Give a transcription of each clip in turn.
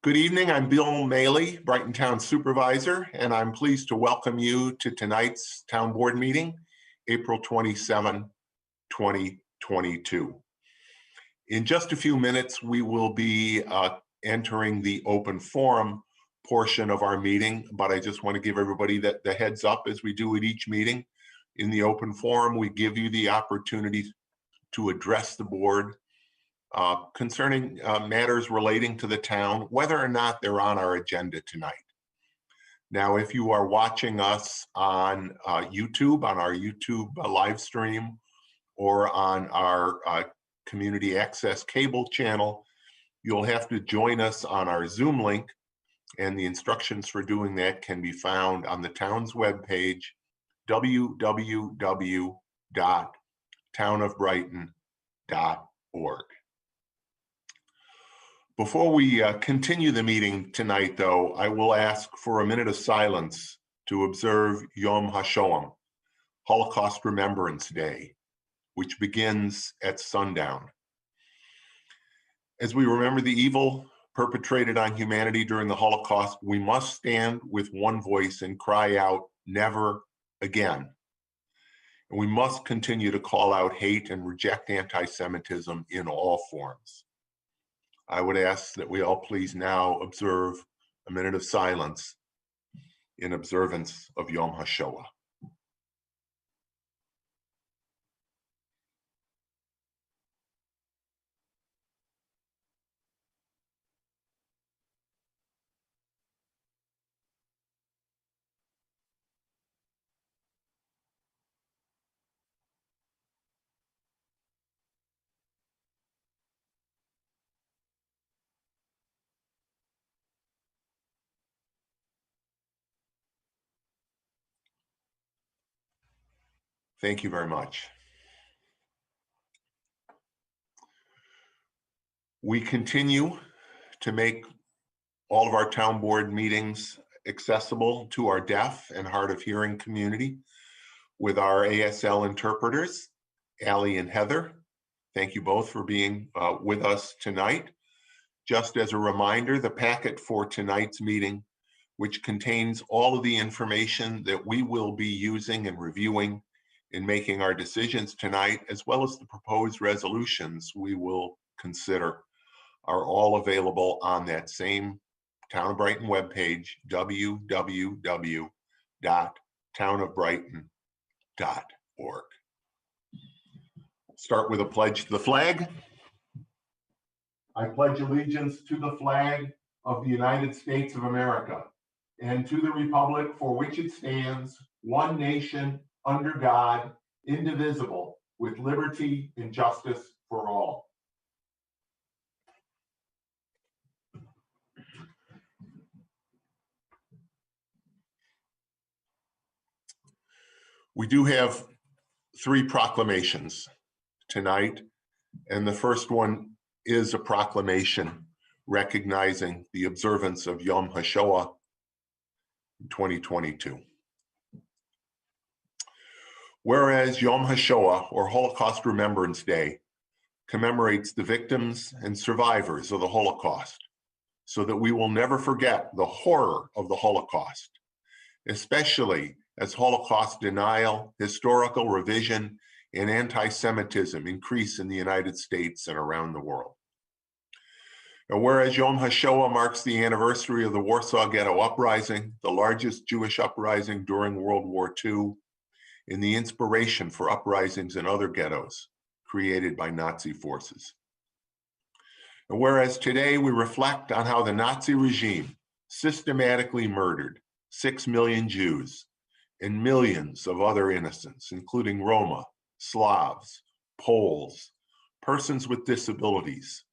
Good evening, I'm Bill Maley, Brightontown Supervisor, and I'm pleased to welcome you to tonight's Town Board meeting, April 27, 2022. In just a few minutes, we will be entering the open forum portion of our meeting, but I just want to give everybody the heads up as we do at each meeting. In the open forum, we give you the opportunity to address the board concerning matters relating to the town, whether or not they're on our agenda tonight. Now, if you are watching us on YouTube, on our YouTube live stream, or on our community access cable channel, you'll have to join us on our Zoom link, and the instructions for doing that can be found on the town's webpage, www.townofbrighton.org. Before we continue the meeting tonight, though, I will ask for a minute of silence to observe Yom Hashoah, Holocaust Remembrance Day, which begins at sundown. As we remember the evil perpetrated on humanity during the Holocaust, we must stand with one voice and cry out, "Never again." And we must continue to call out hate and reject anti-Semitism in all forms. I would ask that we all please now observe a minute of silence in observance of Yom Hashoah. Thank you very much. We continue to make all of our town board meetings accessible to our deaf and hard of hearing community with our ASL interpreters, Allie and Heather. Thank you both for being with us tonight. Just as a reminder, the packet for tonight's meeting, which contains all of the information that we will be using and reviewing in making our decisions tonight, as well as the proposed resolutions we will consider, are all available on that same Town of Brighton webpage, www.townofbrighton.org. Start with a pledge to the flag. I pledge allegiance to the flag of the United States of America and to the republic for which it stands, one nation, under God, indivisible, with liberty and justice for all. We do have three proclamations tonight, and the first one is a proclamation recognizing the observance of Yom Hashoah in 2022. Whereas Yom Hashoah, or Holocaust Remembrance Day, commemorates the victims and survivors of the Holocaust, so that we will never forget the horror of the Holocaust, especially as Holocaust denial, historical revision, and anti-Semitism increase in the United States and around the world. And whereas Yom Hashoah marks the anniversary of the Warsaw Ghetto Uprising, the largest Jewish uprising during World War II, and the inspiration for uprisings in other ghettos created by Nazi forces. And whereas today we reflect on how the Nazi regime systematically murdered 6 million Jews and millions of other innocents, including Roma, Slavs, Poles, persons with disabilities,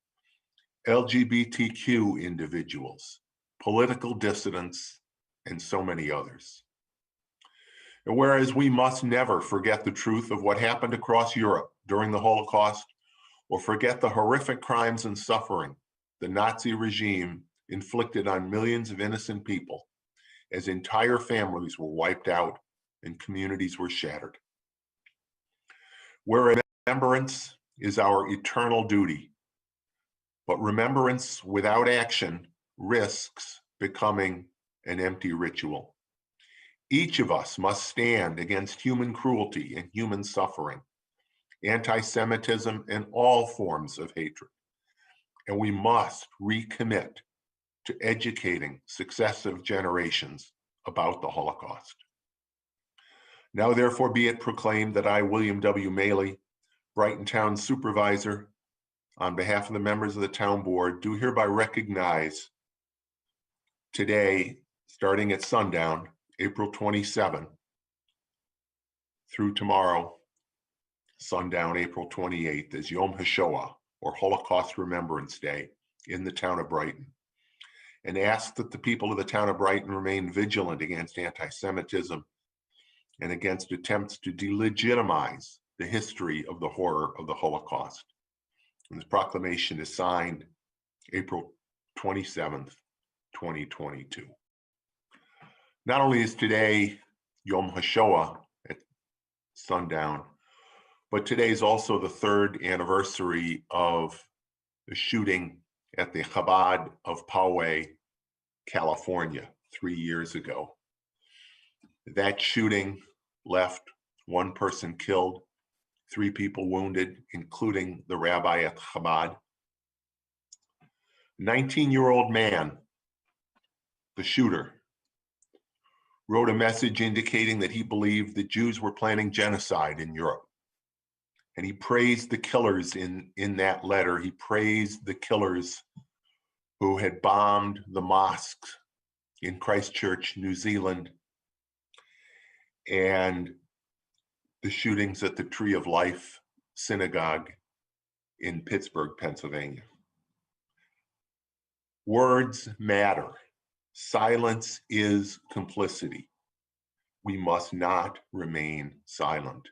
LGBTQ individuals, political dissidents, and so many others. And whereas we must never forget the truth of what happened across Europe during the Holocaust, or forget the horrific crimes and suffering the Nazi regime inflicted on millions of innocent people, as entire families were wiped out and communities were shattered. Where remembrance is our eternal duty, but remembrance without action risks becoming an empty ritual. Each of us must stand against human cruelty and human suffering, anti-Semitism, and all forms of hatred. And we must recommit to educating successive generations about the Holocaust. Now, therefore, be it proclaimed that I, William W. Maley, Brightontown Supervisor, on behalf of the members of the Town Board, do hereby recognize today, starting at sundown, April 27, through tomorrow, sundown, April 28th, as Yom Hashoah, or Holocaust Remembrance Day, in the town of Brighton, and ask that the people of the town of Brighton remain vigilant against anti-Semitism and against attempts to delegitimize the history of the horror of the Holocaust. And this proclamation is signed April 27th, 2022. Not only is today Yom Hashoah at sundown, but today is also the third anniversary of the shooting at the Chabad of Poway, California, 3 years ago. That shooting left one person killed, 3 people wounded, including the rabbi at Chabad. 19-year-old man, the shooter, wrote a message indicating that he believed that Jews were planning genocide in Europe. And he praised the killers in that letter. He praised the killers who had bombed the mosques in Christchurch, New Zealand, and the shootings at the Tree of Life Synagogue in Pittsburgh, Pennsylvania. Words matter. Silence is complicity. We must not remain silent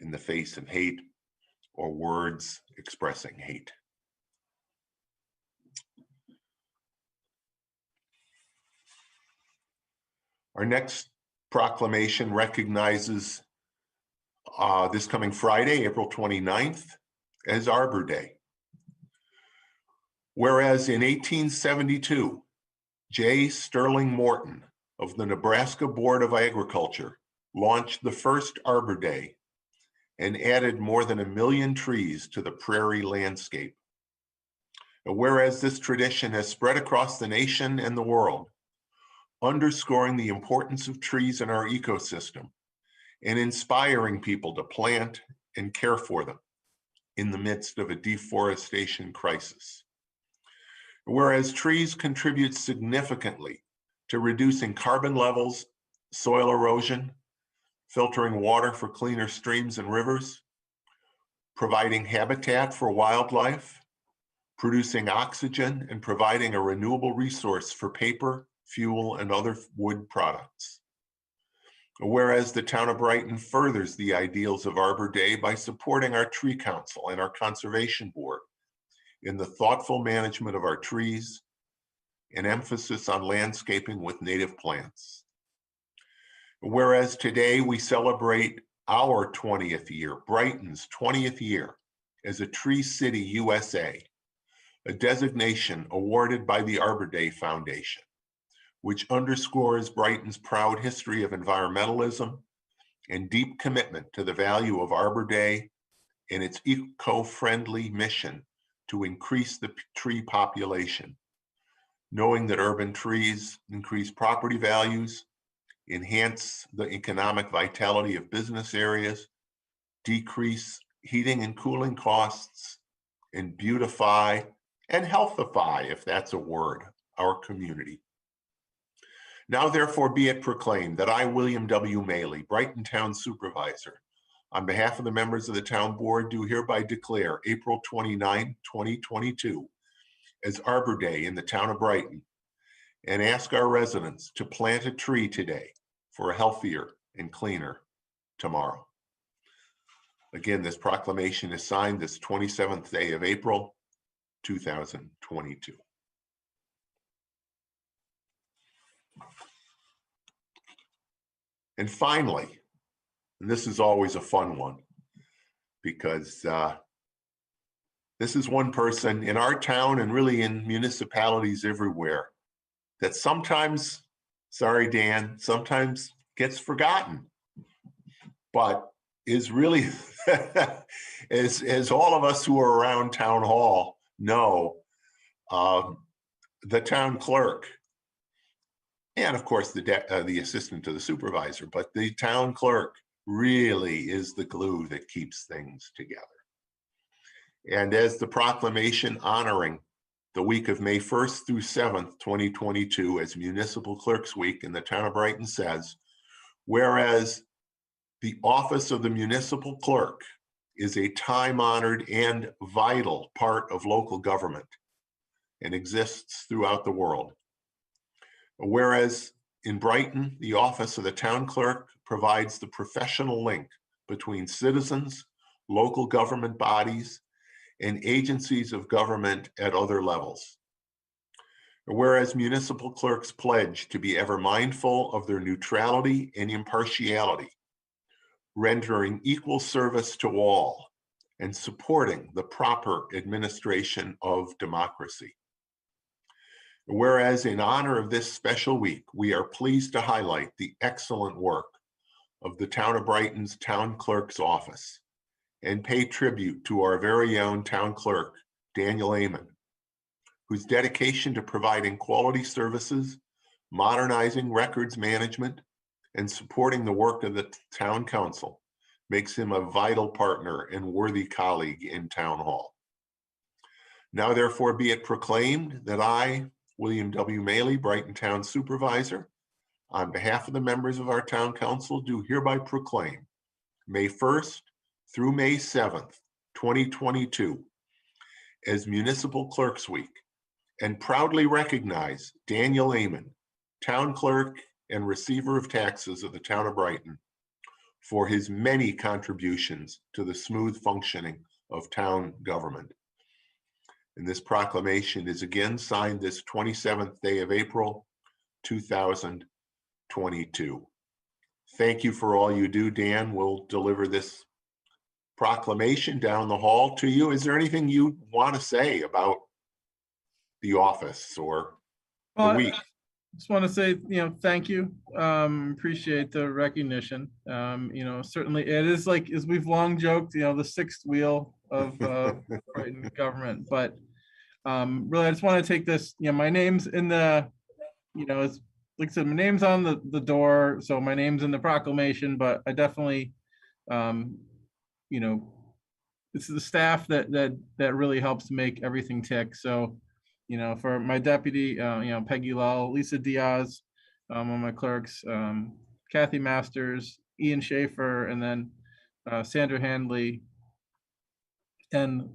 in the face of hate or words expressing hate. Our next proclamation recognizes this coming Friday, April 29th, as Arbor Day. Whereas in 1872, J. Sterling Morton of the Nebraska Board of Agriculture launched the first Arbor Day and added more than 1 million trees to the prairie landscape. And whereas this tradition has spread across the nation and the world, underscoring the importance of trees in our ecosystem and inspiring people to plant and care for them in the midst of a deforestation crisis. Whereas trees contribute significantly to reducing carbon levels, soil erosion, filtering water for cleaner streams and rivers, providing habitat for wildlife, producing oxygen, and providing a renewable resource for paper, fuel, and other wood products. Whereas the town of Brighton furthers the ideals of Arbor Day by supporting our Tree Council and our Conservation Board in the thoughtful management of our trees and emphasis on landscaping with native plants. Whereas today we celebrate our 20th year, Brighton's 20th year as a Tree City USA, a designation awarded by the Arbor Day Foundation, which underscores Brighton's proud history of environmentalism and deep commitment to the value of Arbor Day and its eco-friendly mission to increase the tree population, knowing that urban trees increase property values, enhance the economic vitality of business areas, decrease heating and cooling costs, and beautify and healthify, if that's a word, our community. Now, therefore, be it proclaimed that I, William W. Maley, Brightontown Supervisor, on behalf of the members of the Town Board, do hereby declare April 29, 2022 as Arbor Day in the town of Brighton, and ask our residents to plant a tree today for a healthier and cleaner tomorrow. Again, this proclamation is signed this 27th day of April, 2022. And finally, and this is always a fun one, because this is one person in our town and really in municipalities everywhere that sometimes, sorry, Dan, sometimes gets forgotten, but is really, as all of us who are around town hall know, the town clerk, and of course the assistant to the supervisor, but the town clerk really is the glue that keeps things together. And as the proclamation honoring the week of May 1st through 7th, 2022 as Municipal Clerks Week in the town of Brighton says, whereas the office of the municipal clerk is a time-honored and vital part of local government and exists throughout the world. Whereas in Brighton, the office of the town clerk provides the professional link between citizens, local government bodies, and agencies of government at other levels. Whereas municipal clerks pledge to be ever mindful of their neutrality and impartiality, rendering equal service to all and supporting the proper administration of democracy. Whereas in honor of this special week, we are pleased to highlight the excellent work of the Town of Brighton's Town Clerk's Office and pay tribute to our very own Town Clerk, Daniel Amon, whose dedication to providing quality services, modernizing records management, and supporting the work of the Town Council makes him a vital partner and worthy colleague in Town Hall. Now therefore be it proclaimed that I, William W. Maley, Brighton Town Supervisor, on behalf of the members of our Town Council, do hereby proclaim May 1st through May 7th, 2022 as Municipal Clerks Week and proudly recognize Daniel Amon, Town Clerk and Receiver of Taxes of the Town of Brighton, for his many contributions to the smooth functioning of town government. And this proclamation is again signed this 27th day of April, 2022. Thank you for all you do, Dan. We'll deliver this proclamation down the hall to you. Is there anything you want to say about the office or the week? I just want to say, thank you. Appreciate the recognition. Certainly it is, like, as we've long joked, the sixth wheel of Brighton government. But really, I just want to take this, my name's in the, it's like I said, my name's on the door, so my name's in the proclamation, but I definitely, it's the staff that really helps make everything tick. So, for my deputy, Peggy Lull, Lisa Diaz, on my clerks, Kathy Masters, Ian Schaefer, and then Sandra Handley. And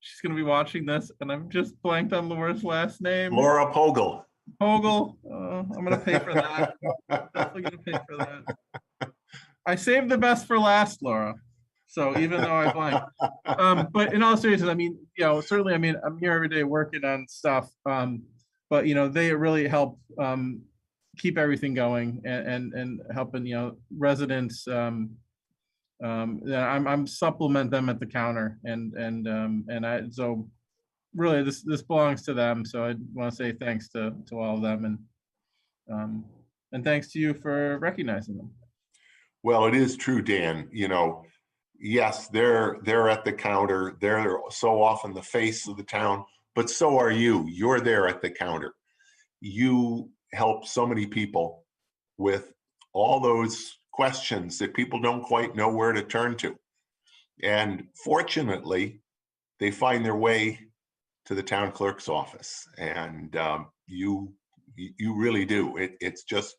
she's going to be watching this, and I'm just blanked on Laura's last name. Laura Pogel. Pogel. I'm going to pay for that. Definitely going to pay for that. I saved the best for last, Laura. So even though I blank, but in all seriousness, I mean, certainly, I mean, I'm here every day working on stuff, but they really help keep everything going and helping residents. I'm supplement them at the counter, and so really this belongs to them. So I want to say thanks to all of them, and thanks to you for recognizing them. Well, it is true, Dan. Yes, they're at the counter. They're so often the face of the town, but so are you. You're there at the counter. You help so many people with all those questions that people don't quite know where to turn to. And fortunately, they find their way to the town clerk's office. And you really do. It's just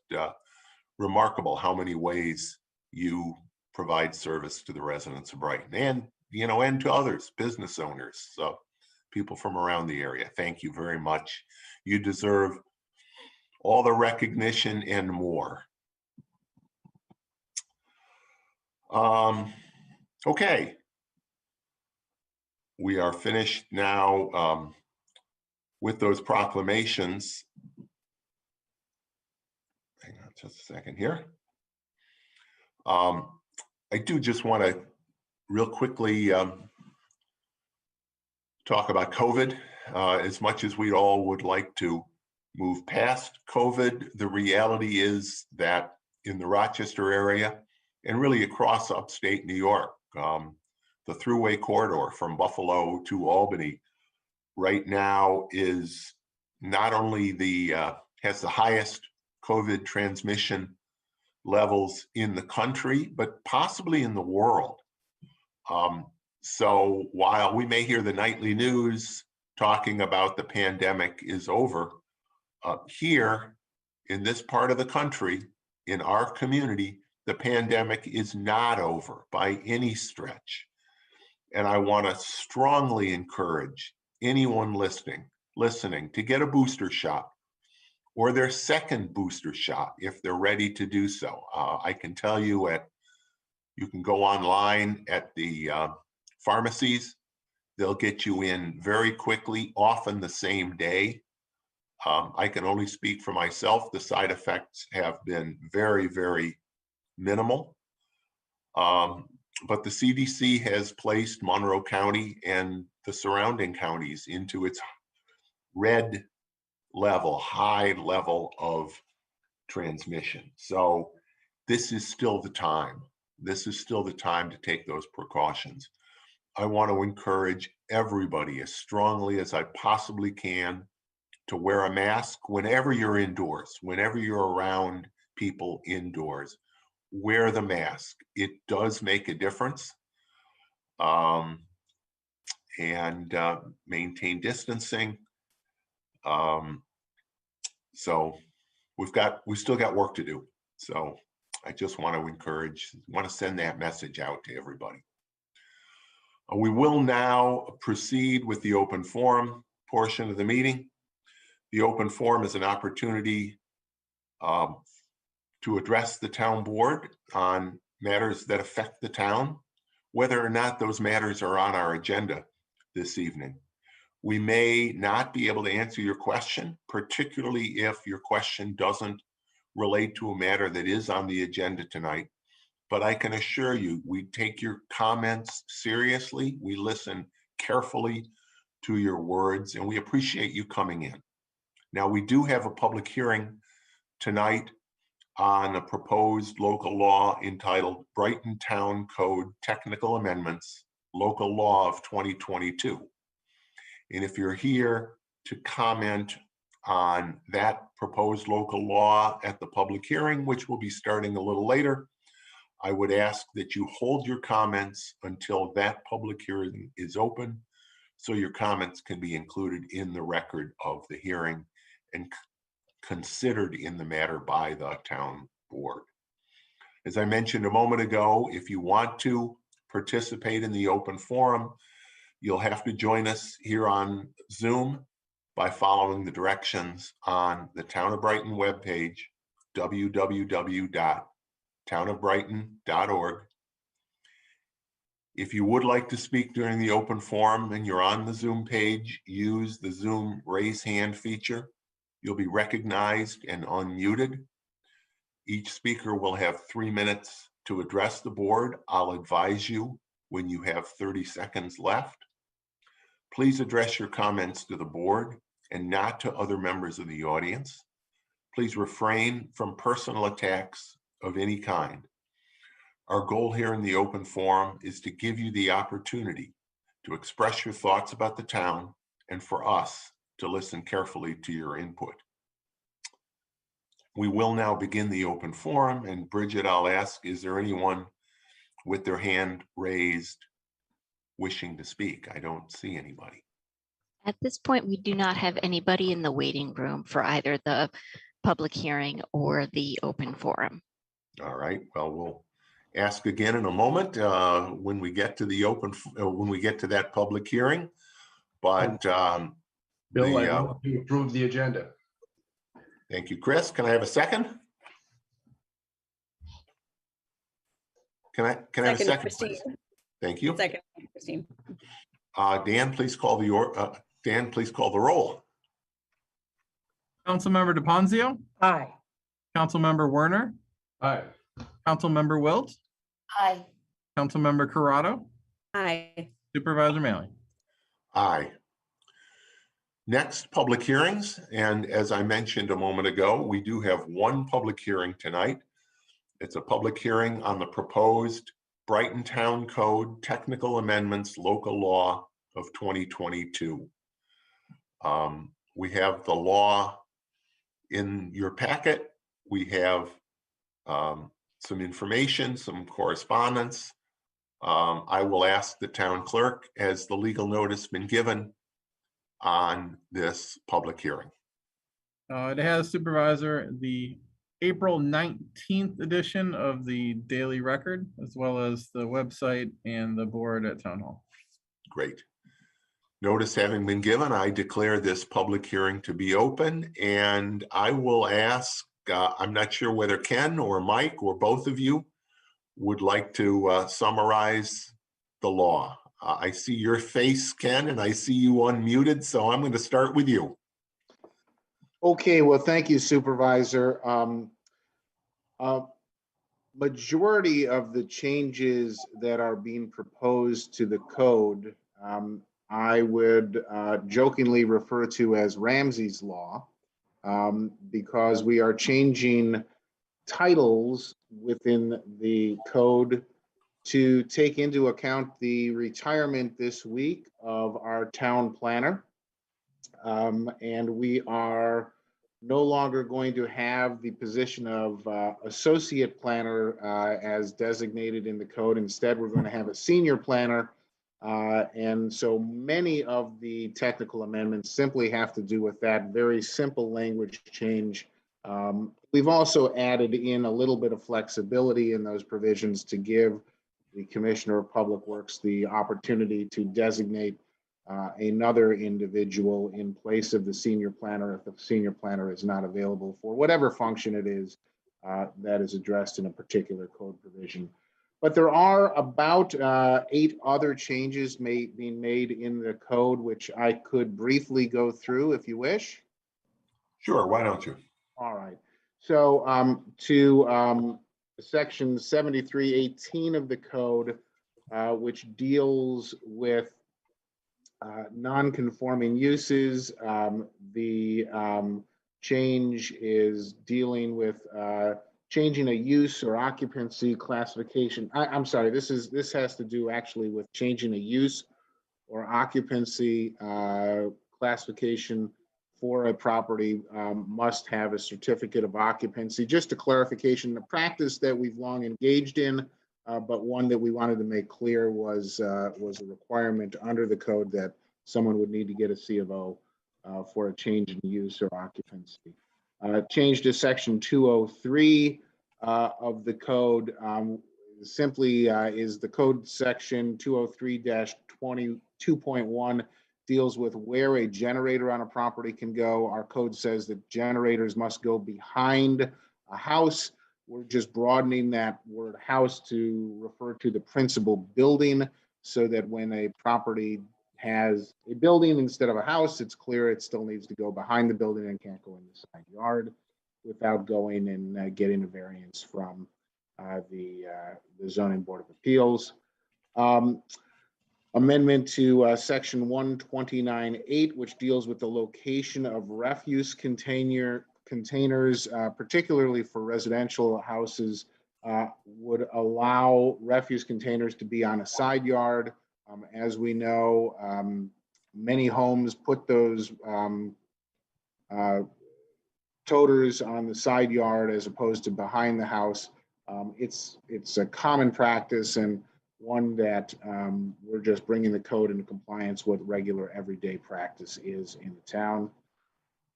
remarkable how many ways you provide service to the residents of Brighton and to others, business owners, so people from around the area. Thank you very much. You deserve all the recognition and more. Okay, we are finished now with those proclamations. Hang on just a second here. I do just want to real quickly talk about COVID. As much as we all would like to, move past COVID. The reality is that in the Rochester area and really across upstate New York, the thruway corridor from Buffalo to Albany right now is not only has the highest COVID transmission levels in the country, but possibly in the world. So while we may hear the nightly news talking about the pandemic is over, here in this part of the country, in our community, the pandemic is not over by any stretch. And I want to strongly encourage anyone listening to get a booster shot or their second booster shot if they're ready to do so. I can tell you you can go online at the pharmacies. They'll get you in very quickly, often the same day. I can only speak for myself. The side effects have been very, very minimal. But the CDC has placed Monroe County and the surrounding counties into its red level, high level of transmission. So this is still the time. This is still the time to take those precautions. I want to encourage everybody as strongly as I possibly can to wear a mask whenever you're indoors, whenever you're around people indoors. Wear the mask. It does make a difference. And maintain distancing. So we still got work to do. So I just want to send that message out to everybody. We will now proceed with the open forum portion of the meeting. The open forum is an opportunity to address the town board on matters that affect the town, whether or not those matters are on our agenda this evening. We may not be able to answer your question, particularly if your question doesn't relate to a matter that is on the agenda tonight. But I can assure you, we take your comments seriously. We listen carefully to your words, and we appreciate you coming in. Now, we do have a public hearing tonight on a proposed local law entitled Brightontown Code Technical Amendments, Local Law of 2022. And if you're here to comment on that proposed local law at the public hearing, which will be starting a little later, I would ask that you hold your comments until that public hearing is open, so your comments can be included in the record of the hearing and considered in the matter by the town board. As I mentioned a moment ago, if you want to participate in the open forum, you'll have to join us here on Zoom by following the directions on the Town of Brighton webpage, www.townofbrighton.org. If you would like to speak during the open forum and you're on the Zoom page, use the Zoom raise hand feature. You'll be recognized and unmuted. Each speaker will have 3 minutes to address the board. I'll advise you when you have 30 seconds left. Please address your comments to the board and not to other members of the audience. Please refrain from personal attacks of any kind. Our goal here in the open forum is to give you the opportunity to express your thoughts about the town and for us to listen carefully to your input. We will now begin the open forum, and Bridget, I'll ask, is there anyone with their hand raised wishing to speak? I don't see anybody. At this point, we do not have anybody in the waiting room for either the public hearing or the open forum. All right, well, we'll ask again in a moment when we get to the when we get to that public hearing. But Bill, I move to approve the agenda. Thank you, Chris. Can I have a second? Can I have a second, Christine. please? Thank you. Second, Christine. Dan, please call the roll. Councilmember DePonzio, Aye. Councilmember Werner, Aye. Councilmember Wilt, Aye. Next, public hearings. And as I mentioned a moment ago, we do have one public hearing tonight. It's a public hearing on the proposed Brightontown Code Technical Amendments Local Law of 2022. We have the law in your packet. We have some information, some correspondence. I will ask the town clerk, has the legal notice been given on this public hearing? It has, Supervisor, the April 19th edition of the Daily Record, as well as the website and the board at Town Hall. Great. Notice having been given, I declare this public hearing to be open, and I will ask, I'm not sure whether Ken or Mike or both of you would like to summarize the law. I see your face, Ken, and I see you unmuted, so I'm going to start with you. Okay, well, thank you, Supervisor. Majority of the changes that are being proposed to the code, I would jokingly refer to as Ramsey's Law, because we are changing titles within the code to take into account the retirement this week of our town planner. And we are no longer going to have the position of associate planner as designated in the code. Instead, we're going to have a senior planner. And so many of the technical amendments simply have to do with that very simple language change. We've also added in a little bit of flexibility in those provisions to give the Commissioner of Public Works the opportunity to designate another individual in place of the senior planner if the senior planner is not available for whatever function it is that is addressed in a particular code provision. But there are about 8 other changes being made in the code, which I could briefly go through if you wish. Sure, why don't you? All right. So to section 7318 of the code, which deals with non-conforming uses. The change is dealing with changing a use or occupancy classification. I'm sorry, this has to do actually with changing a use or occupancy classification for a property must have a certificate of occupancy. Just a clarification, a practice that we've long engaged in, but one that we wanted to make clear was a requirement under the code that someone would need to get a C of O for a change in use or occupancy. Change to section 203 of the code simply is the code section 203-22.1 deals with where a generator on a property can go. Our code says that generators must go behind a house. We're just broadening that word house to refer to the principal building so that when a property has a building instead of a house, it's clear it still needs to go behind the building and can't go in the side yard without going and getting a variance from the Zoning Board of Appeals. Amendment to section 129.8, which deals with the location of refuse containers, particularly for residential houses, would allow refuse containers to be on a side yard. As we know, many homes put those toters on the side yard as opposed to behind the house. It's a common practice and one that we're just bringing the code into compliance with regular everyday practice is in the town.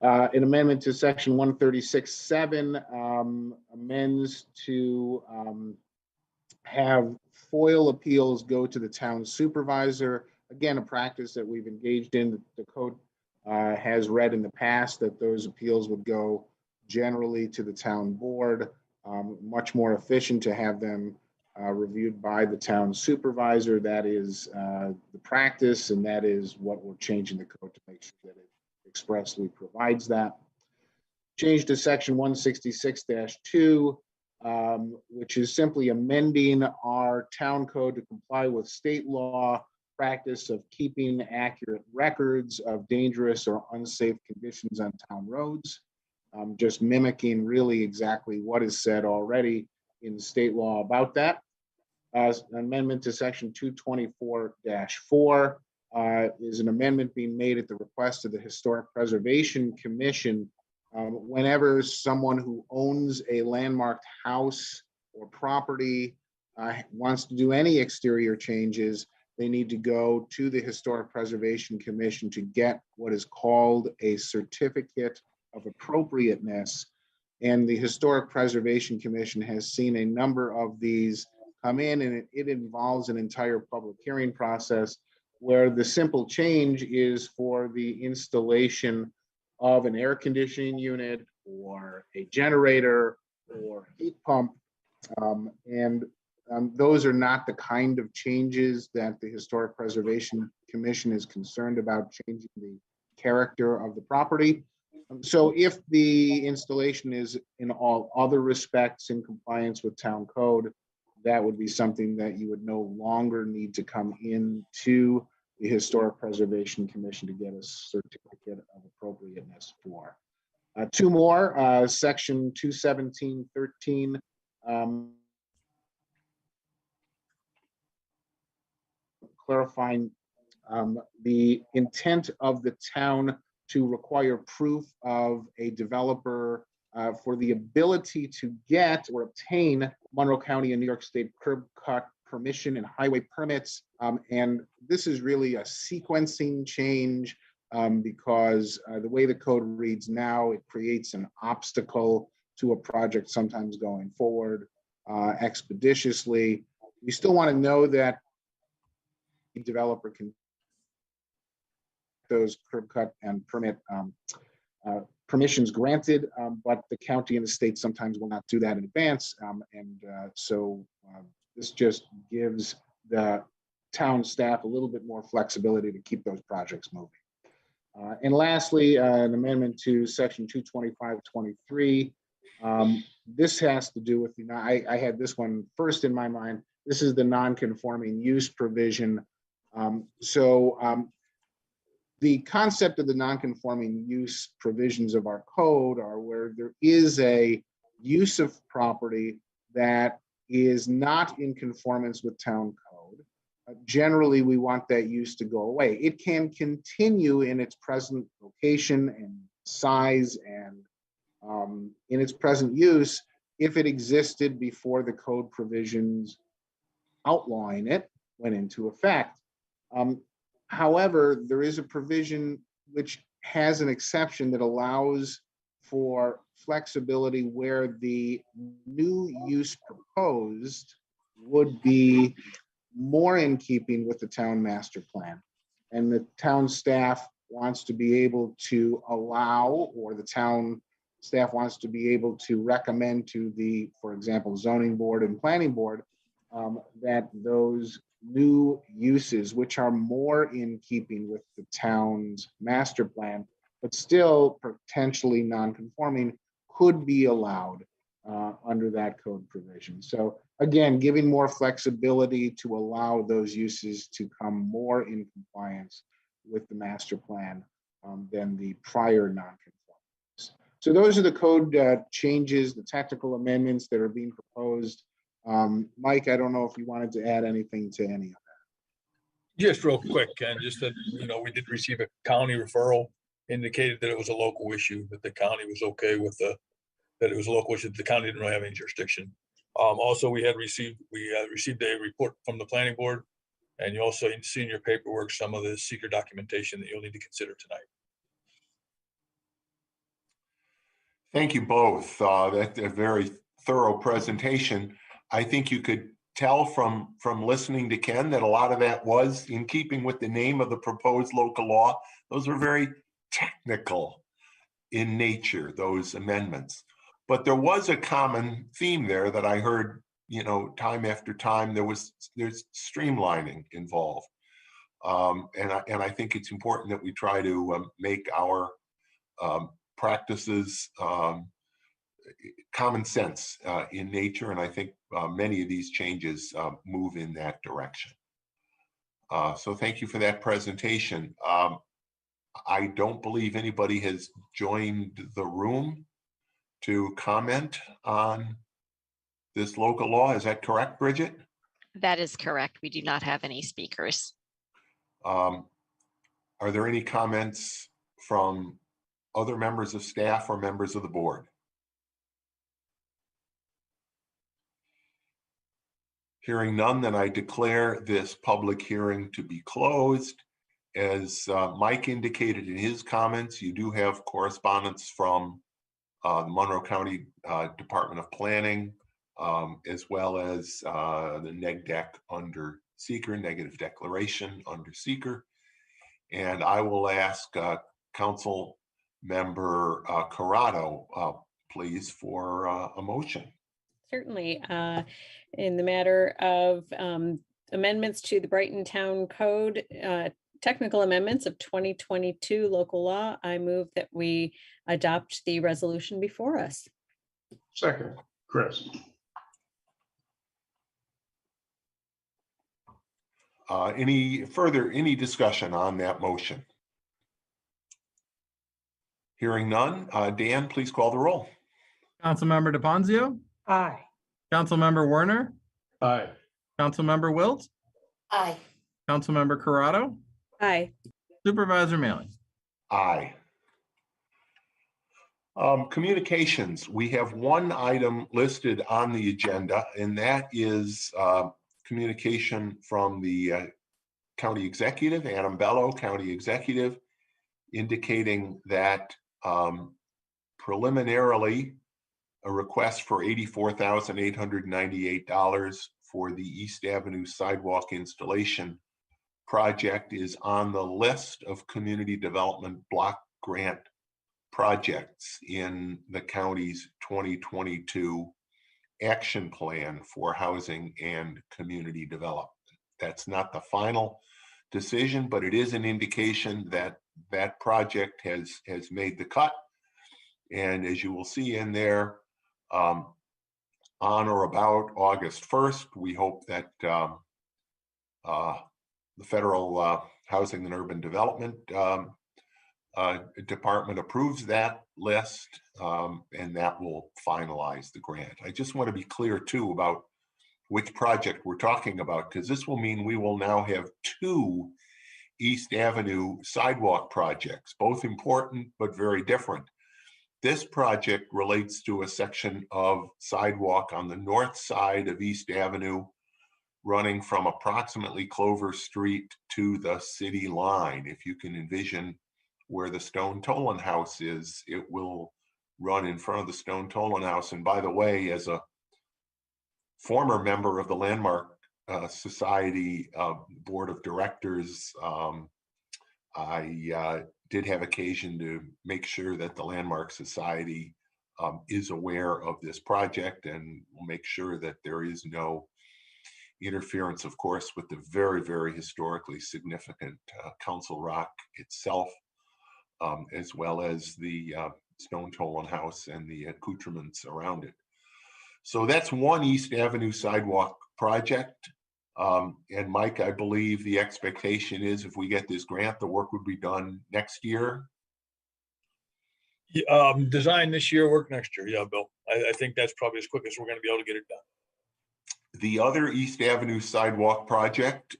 An amendment to section 136.7 amends to have FOIL appeals go to the town supervisor. Again, a practice that we've engaged in. The code has read in the past that those appeals would go generally to the town board. Much more efficient to have them reviewed by the town supervisor. That is the practice, and that is what we're changing the code to make sure that it expressly provides that. Change to section 166-2, which is simply amending our town code to comply with state law, practice of keeping accurate records of dangerous or unsafe conditions on town roads, just mimicking really exactly what is said already in state law about that. Amendment to section 224-4 is an amendment being made at the request of the Historic Preservation Commission. Whenever someone who owns a landmarked house or property wants to do any exterior changes, they need to go to the Historic Preservation Commission to get what is called a certificate of appropriateness. And the Historic Preservation Commission has seen a number of these come in, and it involves an entire public hearing process where the simple change is for the installation of an air conditioning unit or a generator or heat pump. Those are not the kind of changes that the Historic Preservation Commission is concerned about changing the character of the property. So if the installation is in all other respects in compliance with town code, that would be something that you would no longer need to come into the Historic Preservation Commission to get a certificate of appropriateness for. Two more, section 217.13. Clarifying the intent of the town to require proof of a developer for the ability to get or obtain Monroe County and New York State curb cut permission and highway permits. And this is really a sequencing change because the way the code reads now, it creates an obstacle to a project sometimes going forward expeditiously. We still want to know that the developer can those curb cut and permit permissions granted, but the county and the state sometimes will not do that in advance. So this just gives the town staff a little bit more flexibility to keep those projects moving. And lastly, an amendment to section 225.23. This has to do with I had this one first in my mind. This is the non-conforming use provision. The concept of the non-conforming use provisions of our code are where there is a use of property that is not in conformance with town code. Generally, we want that use to go away. It can continue in its present location and size and in its present use if it existed before the code provisions outlawing it went into effect. However, there is a provision which has an exception that allows for flexibility where the new use proposed would be more in keeping with the town master plan. And the town staff wants to be able to allow, or the town staff wants to be able to recommend to the, for example, zoning board and planning board, that those new uses, which are more in keeping with the town's master plan, but still potentially non-conforming, could be allowed under that code provision. So again, giving more flexibility to allow those uses to come more in compliance with the master plan than the prior non-conformance. So those are the code changes, the technical amendments that are being proposed. Mike, I don't know if you wanted to add anything to any of that. Just real quick, Ken, just that, we did receive a county referral, indicated that it was a local issue, that the county was okay with that it was a local issue, the county didn't really have any jurisdiction. Also, we received a report from the planning board, and you also see in your paperwork some of the secret documentation that you'll need to consider tonight. Thank you both. That's a very thorough presentation. I think you could tell from listening to Ken that a lot of that was in keeping with the name of the proposed local law. Those are very technical in nature, those amendments. But there was a common theme there that I heard, time after time. There's streamlining involved. And I think it's important that we try to make our practices common sense in nature, and I think many of these changes move in that direction. So thank you for that presentation. I don't believe anybody has joined the room to comment on this local law. Is that correct, Bridget? That is correct. We do not have any speakers. Are there any comments from other members of staff or members of the board? Hearing none, then I declare this public hearing to be closed. As Mike indicated in his comments, you do have correspondence from the Monroe County Department of Planning, as well as the neg deck under seeker, negative declaration under seeker. And I will ask Council Member Corrado, please, for a motion. Certainly. In the matter of amendments to the Brightontown Code, technical amendments of 2022 local law, I move that we adopt the resolution before us. Second, Chris. Any discussion on that motion? Hearing none, Dan, please call the roll. Councilmember DePonzio, Aye. Councilmember Werner, Aye. Councilmember Wilt, Aye. Councilmember Corrado, Aye. Supervisor Mailing. Aye. Communications, we have one item listed on the agenda, and that is communication from the County Executive, Adam Bello, County Executive, indicating that preliminarily a request for $84,898 for the East Avenue sidewalk installation project is on the list of community development block grant projects in the county's 2022 action plan for housing and community development. That's not the final decision, but it is an indication that that project has made the cut. And as you will see in there, on or about August 1st, we hope that the Federal Housing and Urban Development Department approves that list, and that will finalize the grant. I just want to be clear too about which project we're talking about, because this will mean we will now have 2 East Avenue sidewalk projects, both important but very different. This project relates to a section of sidewalk on the north side of East Avenue, running from approximately Clover Street to the city line. If you can envision where the Stone Tolan House is, it will run in front of the Stone Tolan House. And by the way, as a former member of the Landmark Society Board of Directors, I did have occasion to make sure that the Landmark Society is aware of this project, and will make sure that there is no interference, of course, with the very, very historically significant Council Rock itself, as well as the Stone Tolan House and the accoutrements around it. So that's one East Avenue sidewalk project. And Mike, I believe the expectation is if we get this grant, the work would be done next year. Design this year, work next year. Yeah, Bill. I think that's probably as quick as we're going to be able to get it done. The other East Avenue sidewalk project,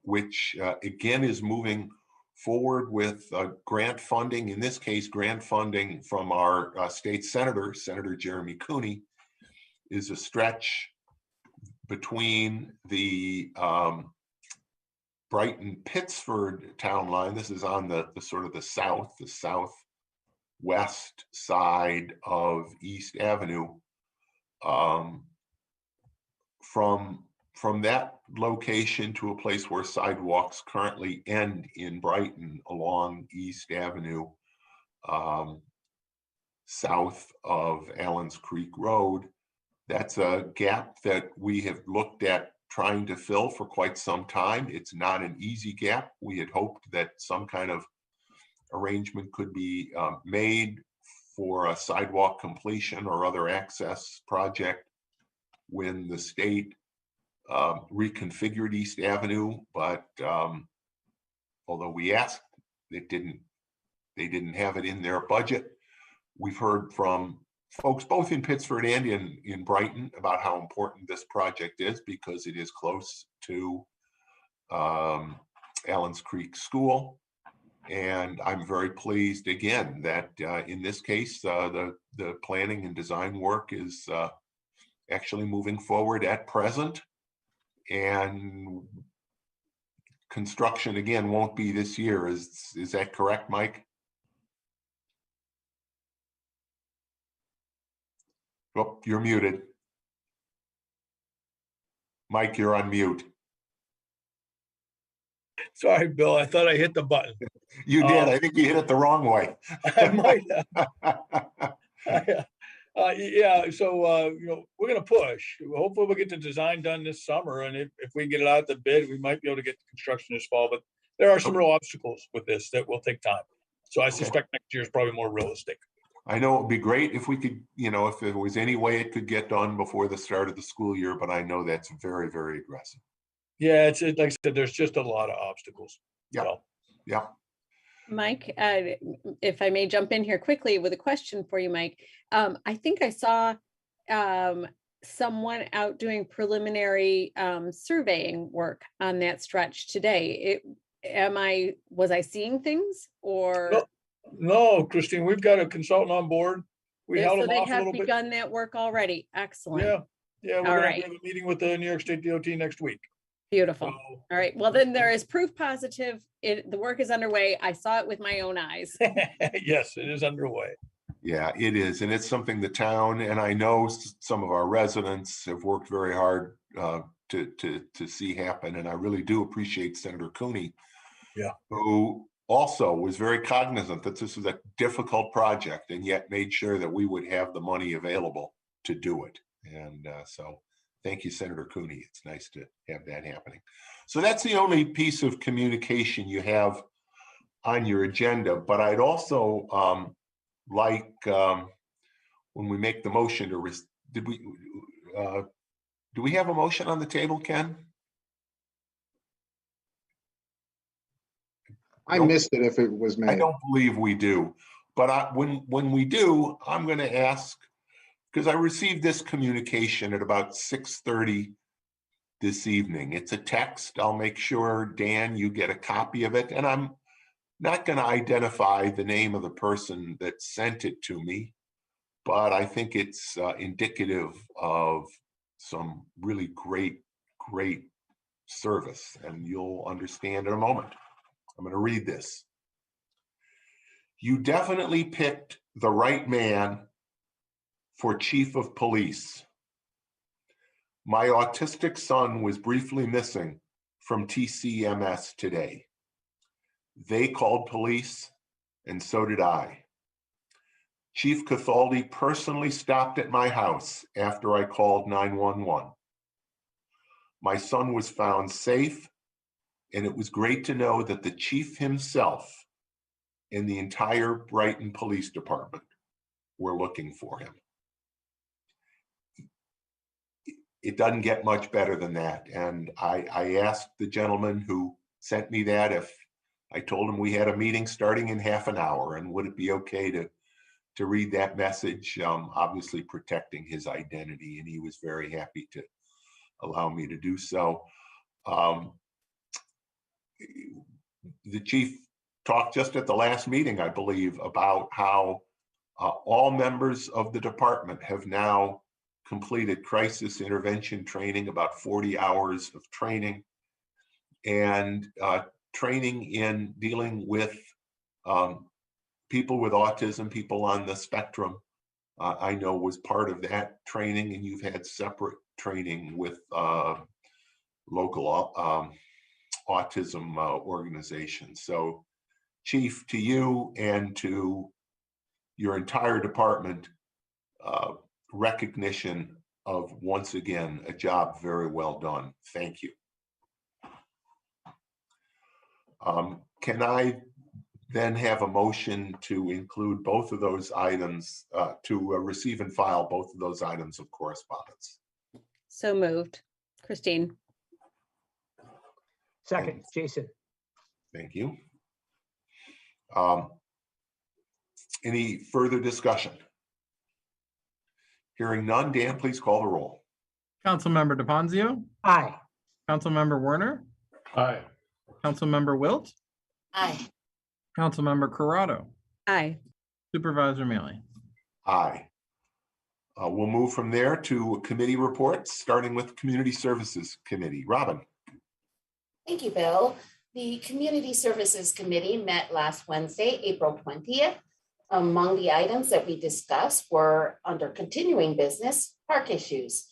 which again is moving forward with grant funding, in this case, grant funding from our state senator, Senator Jeremy Cooney, is a stretch between the Brighton-Pittsford town line. This is on the sort of the southwest side of East Avenue. From that location to a place where sidewalks currently end in Brighton along East Avenue, south of Allens Creek Road. That's a gap that we have looked at trying to fill for quite some time. It's not an easy gap. We had hoped that some kind of arrangement could be made for a sidewalk completion or other access project when the state reconfigured East Avenue, but although we asked, they didn't have it in their budget. We've heard from folks both in Pittsford and in Brighton about how important this project is because it is close to Allen's Creek School. And I'm very pleased again that in this case, the planning and design work is actually moving forward at present. And construction again won't be this year. Is that correct, Mike? Oh, you're muted. Mike, you're on mute. Sorry, Bill, I thought I hit the button. You did. I think you hit it the wrong way. I might have. Yeah, so, you know, we're gonna push. Hopefully we'll get the design done this summer, and if we get it out the bid, we might be able to get the construction this fall, but there are some real obstacles with this that will take time. So I suspect next year is probably more realistic. I know it'd be great if we could, you know, if there was any way it could get done before the start of the school year, but I know that's very, very aggressive. Yeah, it's like I said, there's just a lot of obstacles. Yeah. So, Yeah. Mike, if I may jump in here quickly with a question for you, Mike. I think I saw someone out doing preliminary surveying work on that stretch today. Was I seeing things or? No, Christine, we've got a consultant on board. We held So them they off a have little bit. begun that work already. Excellent. Yeah, we're All gonna right. have a meeting with the New York State DOT next week. Beautiful. So- All right. Well, then there is proof positive. The work is underway. I saw it with my own eyes. Yes, it is underway. Yeah, it is. And it's something the town, and I know some of our residents have worked very hard to see happen. And I really do appreciate Senator Cooney. Yeah. Who also was very cognizant that this was a difficult project and yet made sure that we would have the money available to do it. And so thank you, Senator Cooney. It's nice to have that happening. So that's the only piece of communication you have on your agenda. But I'd also like when we make the motion to do we have a motion on the table, Ken? I missed it if it was I made. don't believe we do. But when we do, I'm going to ask, because I received this communication at about 6:30 this evening. It's a text. I'll make sure, Dan, you get a copy of it. And I'm not going to identify the name of the person that sent it to me, but I think it's indicative of some really great service, and you'll understand in a moment. I'm going to read this. You definitely picked the right man for chief of police. My autistic son was briefly missing from TCMS today. They called police, and so did I. Chief Cathaldi personally stopped at my house after I called 911. My son was found safe, and it was great to know that the chief himself and the entire Brighton Police Department were looking for him. It doesn't get much better than that. And I asked the gentleman who sent me that if I told him we had a meeting starting in half an hour, and would it be okay to read that message, obviously protecting his identity, and he was very happy to allow me to do so. The chief talked just at the last meeting, I believe, about how all members of the department have now completed crisis intervention training, about 40 hours of training, and training in dealing with people with autism, people on the spectrum. I know was part of that training, and you've had separate training with local autism organizations. So, Chief, to you and to your entire department, recognition of, once again, a job very well done. Thank you. Can I then have a motion to include both of those items, to receive and file both of those items of correspondence? So moved. Christine. Second, Jason. Thank you. Any further discussion? Hearing none, Dan, please call the roll. Councilmember DePonzio, Aye. Councilmember Werner, Aye. Councilmember Wilt, Aye. Councilmember Corrado, Aye. Supervisor Mealy. Aye. We'll move from there to committee reports, starting with Community Services Committee. Robin. Thank you, Bill. The Community Services Committee met last Wednesday, April 20th. Among the items that we discussed were under continuing business, park issues.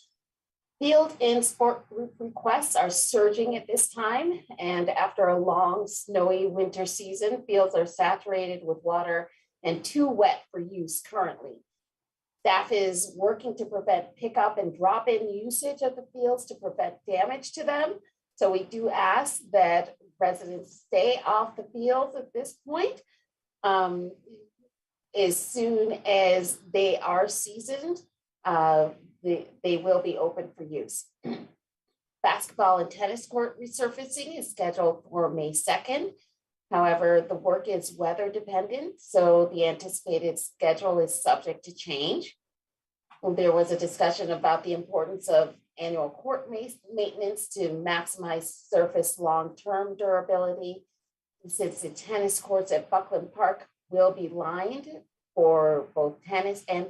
Field and sport group requests are surging at this time, and after a long snowy winter season, fields are saturated with water and too wet for use currently. Staff is working to prevent pickup and drop-in usage of the fields to prevent damage to them. So we do ask that residents stay off the fields at this point. As soon as they are seasoned, they will be open for use. Basketball and tennis court resurfacing is scheduled for May 2nd. However, the work is weather dependent, so the anticipated schedule is subject to change. There was a discussion about the importance of annual court maintenance to maximize surface long-term durability. Since the tennis courts at Buckland Park will be lined for both tennis and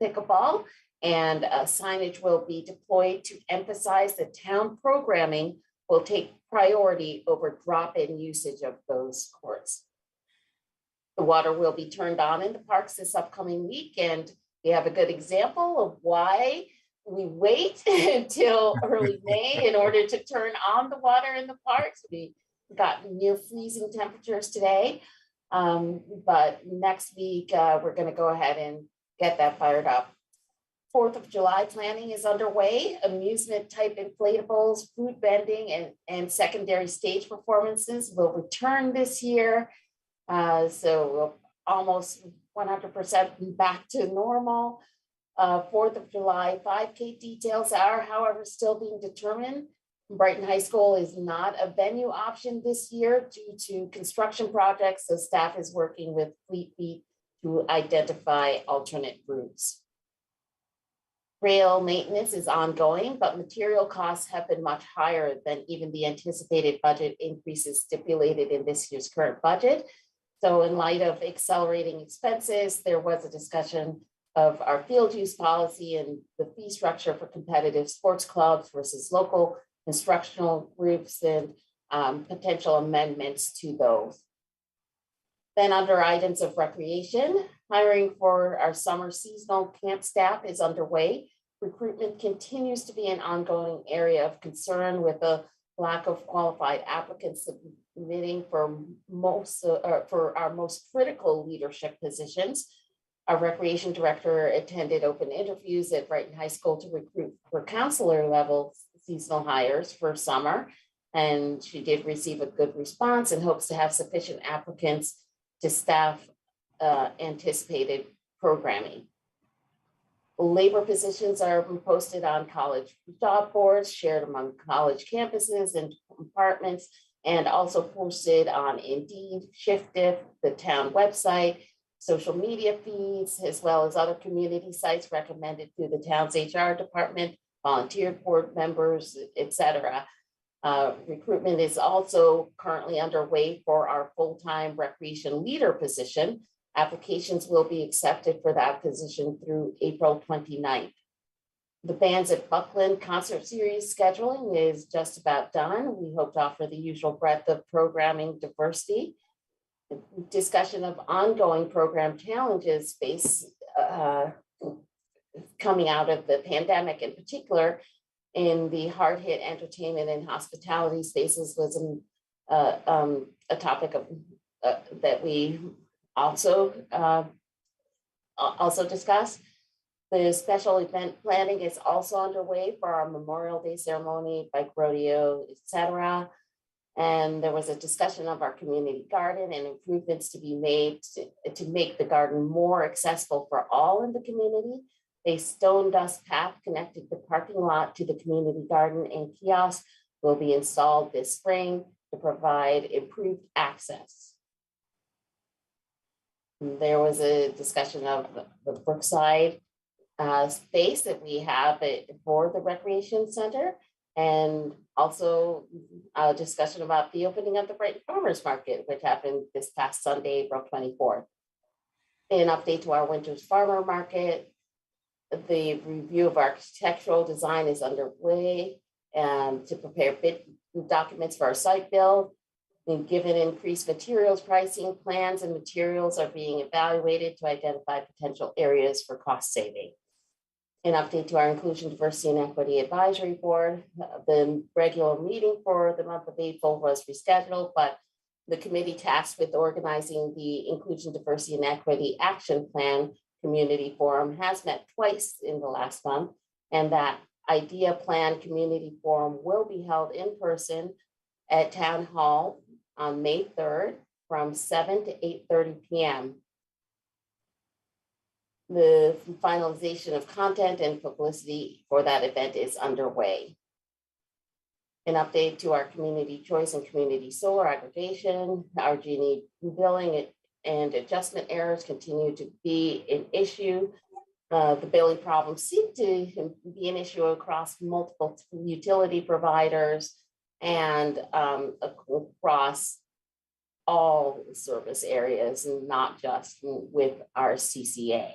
pickleball, and signage will be deployed to emphasize that town programming will take priority over drop-in usage of those courts. The water will be turned on in the parks this upcoming week, and we have a good example of why we wait until early May in order to turn on the water in the parks. We got near freezing temperatures today, but next week we're going to go ahead and get that fired up. 4th of July planning is underway. Amusement type inflatables, food vending, and secondary stage performances will return this year. So we'll almost 100% back to normal. 4th of July 5K details are, however, still being determined. Brighton High School is not a venue option this year due to construction projects, so staff is working with Fleet Feet to identify alternate routes. Rail maintenance is ongoing, but material costs have been much higher than even the anticipated budget increases stipulated in this year's current budget. So in light of accelerating expenses, there was a discussion of our field use policy and the fee structure for competitive sports clubs versus local instructional groups and potential amendments to those. Then under items of recreation, hiring for our summer seasonal camp staff is underway. Recruitment continues to be an ongoing area of concern with a lack of qualified applicants submitting for our most critical leadership positions. Our recreation director attended open interviews at Brighton High School to recruit for counselor level seasonal hires for summer. And she did receive a good response and hopes to have sufficient applicants to staff anticipated programming. Labor positions are posted on college job boards, shared among college campuses and compartments, and also posted on Indeed, Shiftif, the town website, social media feeds, as well as other community sites recommended through the town's HR department, volunteer board members, etc. Recruitment is also currently underway for our full-time recreation leader position. Applications will be accepted for that position through April 29th. The bands at Buckland concert series scheduling is just about done. We hope to offer the usual breadth of programming diversity. Discussion of ongoing program challenges coming out of the pandemic in particular in the hard-hit entertainment and hospitality spaces was a topic of that we also discussed. The special event planning is also underway for our Memorial Day ceremony, bike rodeo, etc. And there was a discussion of our community garden and improvements to be made to make the garden more accessible for all in the community. A stone dust path connecting the parking lot to the community garden and kiosk will be installed this spring. to provide improved access. There was a discussion of the Brookside space that we have for the recreation center, and also a discussion about the opening of the Brighton Farmers Market, which happened this past Sunday, April 24th. An update to our Winter's Farmer Market. The review of architectural design is underway to prepare bid documents for our site build. And given increased materials pricing, plans and materials are being evaluated to identify potential areas for cost saving. An update to our Inclusion, Diversity, and Equity Advisory Board. The regular meeting for the month of April was rescheduled, but the committee tasked with organizing the Inclusion, Diversity, and Equity Action Plan Community Forum has met twice in the last month, and that Idea Plan Community Forum will be held in person at Town Hall on May 3rd from 7 to 8:30 p.m. The finalization of content and publicity for that event is underway. An update to our community choice and community solar aggregation. Our Gini billing and adjustment errors continue to be an issue. The billing problems seem to be an issue across multiple utility providers and across all service areas, and not just with our CCA.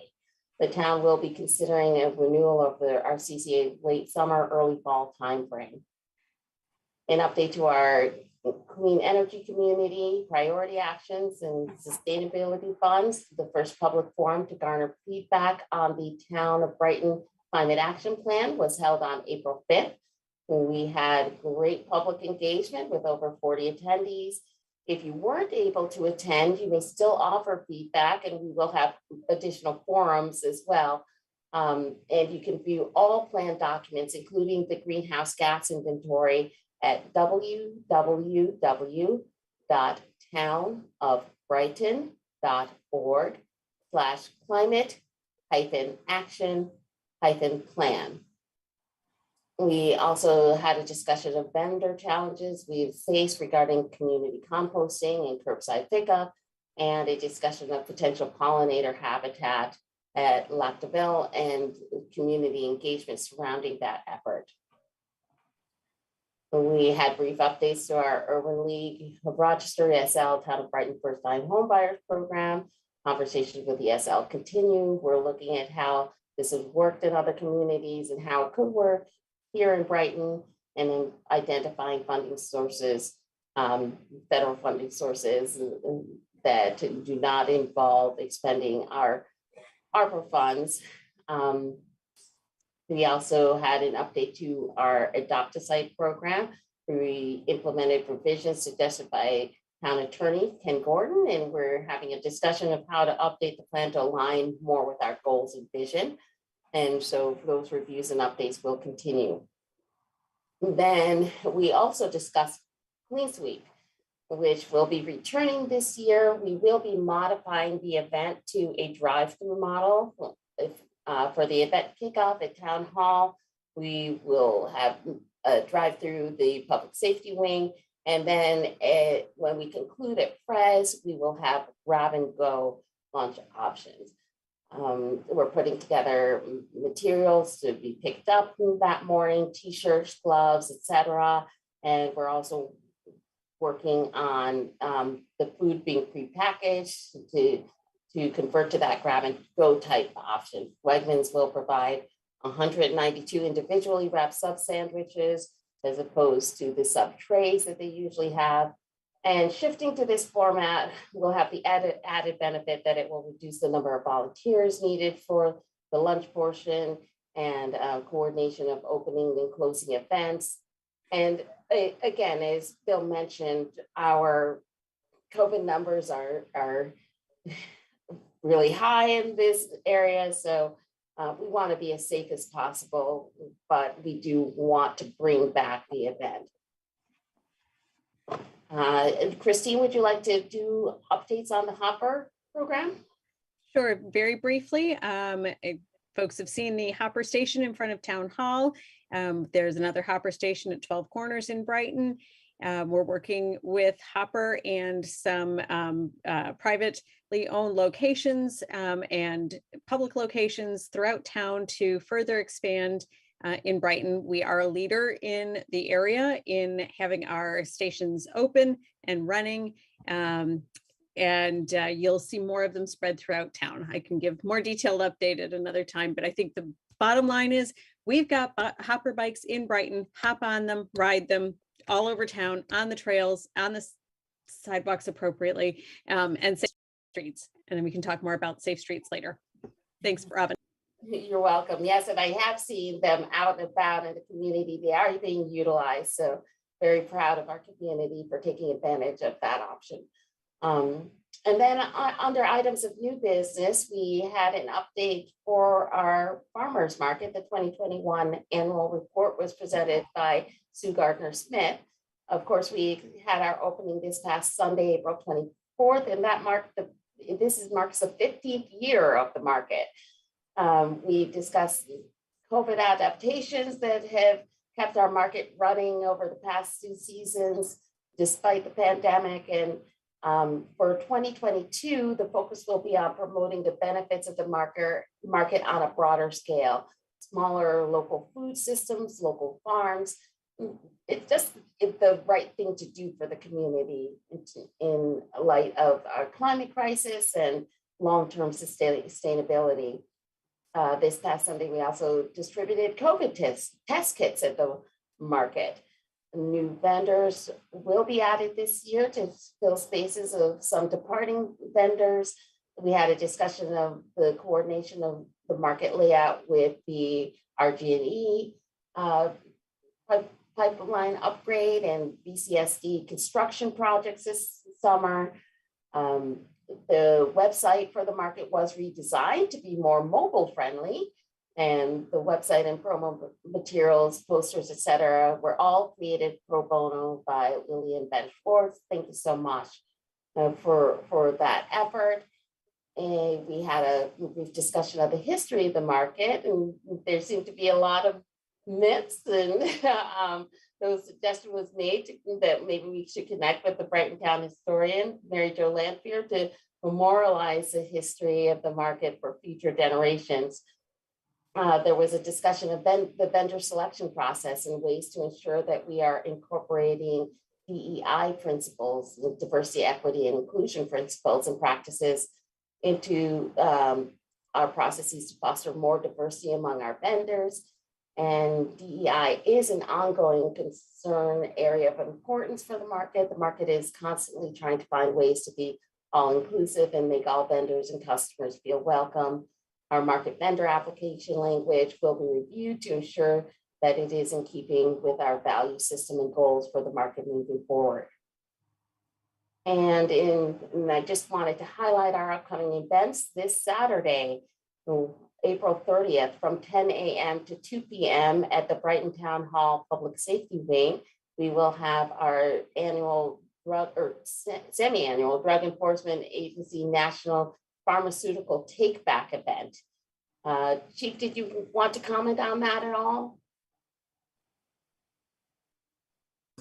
The town will be considering a renewal of our CCA late summer, early fall timeframe. An update to our clean energy community, priority actions and sustainability funds. The first public forum to garner feedback on the Town of Brighton Climate Action Plan was held on April 5th. We had great public engagement with over 40 attendees. If you weren't able to attend, you may still offer feedback, and we will have additional forums as well. And you can view all plan documents, including the greenhouse gas inventory, at www.townofbrighton.org/climate-action-plan. We also had a discussion of vendor challenges we've faced regarding community composting and curbside pickup, and a discussion of potential pollinator habitat at Lactaville and community engagement surrounding that effort. We had brief updates to our Urban League of Rochester SL Town of Brighton First Time Home Buyers Program. Conversations with the SL continue. We're looking at how this has worked in other communities and how it could work here in Brighton, and in identifying funding sources, federal funding sources that do not involve expending our Arbor funds. We also had an update to our Adopt a Site program. We implemented provisions suggested by Town Attorney Ken Gordon, and we're having a discussion of how to update the plan to align more with our goals and vision. And so those reviews and updates will continue. Then we also discussed Clean Sweep, which will be returning this year. We will be modifying the event to a drive-through model. For the event kickoff at Town Hall, we will have a drive-through the public safety wing. And then when we conclude at Pres, we will have grab and go lunch options. We're putting together materials to be picked up that morning, t-shirts, gloves, etc. And we're also working on the food being prepackaged to convert to that grab and go type option. Wegmans will provide 192 individually wrapped sub sandwiches as opposed to the sub trays that they usually have. And shifting to this format will have the added benefit that it will reduce the number of volunteers needed for the lunch portion and coordination of opening and closing events. And again, as Bill mentioned, our COVID numbers are really high in this area. So we want to be as safe as possible, but we do want to bring back the event. Christine, would you like to do updates on the Hopper program? Sure, very briefly. Folks have seen the Hopper station in front of Town Hall. There's another Hopper station at 12 Corners in Brighton. We're working with Hopper and some privately owned locations and public locations throughout town to further expand in Brighton. We are a leader in the area in having our stations open and running. You'll see more of them spread throughout town. I can give more detailed update at another time, but I think the bottom line is we've got hopper bikes in Brighton. Hop on them, ride them all over town, on the trails, on the sidewalks appropriately, and safe streets. And then we can talk more about safe streets later. Thanks, Robin. You're welcome. Yes, and I have seen them out and about in the community. They are being utilized. So very proud of our community for taking advantage of that option. And then under items of new business, we had an update for our farmers market. The 2021 annual report was presented by Sue Gardner-Smith. Of course, we had our opening this past Sunday, April 24th, and that marks the 15th year of the market. We discussed COVID adaptations that have kept our market running over the past 2 seasons, despite the pandemic. And for 2022, the focus will be on promoting the benefits of the market on a broader scale, smaller local food systems, local farms. It's the right thing to do for the community in light of our climate crisis and long-term sustainability. This past Sunday, we also distributed COVID test kits at the market. New vendors will be added this year to fill spaces of some departing vendors. We had a discussion of the coordination of the market layout with the RG&E pipeline upgrade and BCSD construction projects this summer. The website for the market was redesigned to be more mobile friendly, and the website and promo materials, posters, etc., were all created pro bono by Lillian Benschwartz. Thank you so much for that effort. And we had a brief discussion of the history of the market, and there seemed to be a lot of myths, and the suggestion was made that maybe we should connect with the Brightontown historian, Mary Jo Lanphier, to memorialize the history of the market for future generations. There was a discussion of the vendor selection process and ways to ensure that we are incorporating DEI principles, the diversity, equity, and inclusion principles and practices into our processes to foster more diversity among our vendors. And DEI is an ongoing concern area of importance for the market. The market is constantly trying to find ways to be all-inclusive and make all vendors and customers feel welcome. Our market vendor application language will be reviewed to ensure that it is in keeping with our value system and goals for the market moving forward. And I just wanted to highlight our upcoming events this Saturday, April 30th, from 10 a.m. to 2 p.m. at the Brighton Town Hall Public Safety Wing. We will have our annual semi-annual Drug Enforcement Agency National Pharmaceutical Take Back event. Chief, did you want to comment on that at all?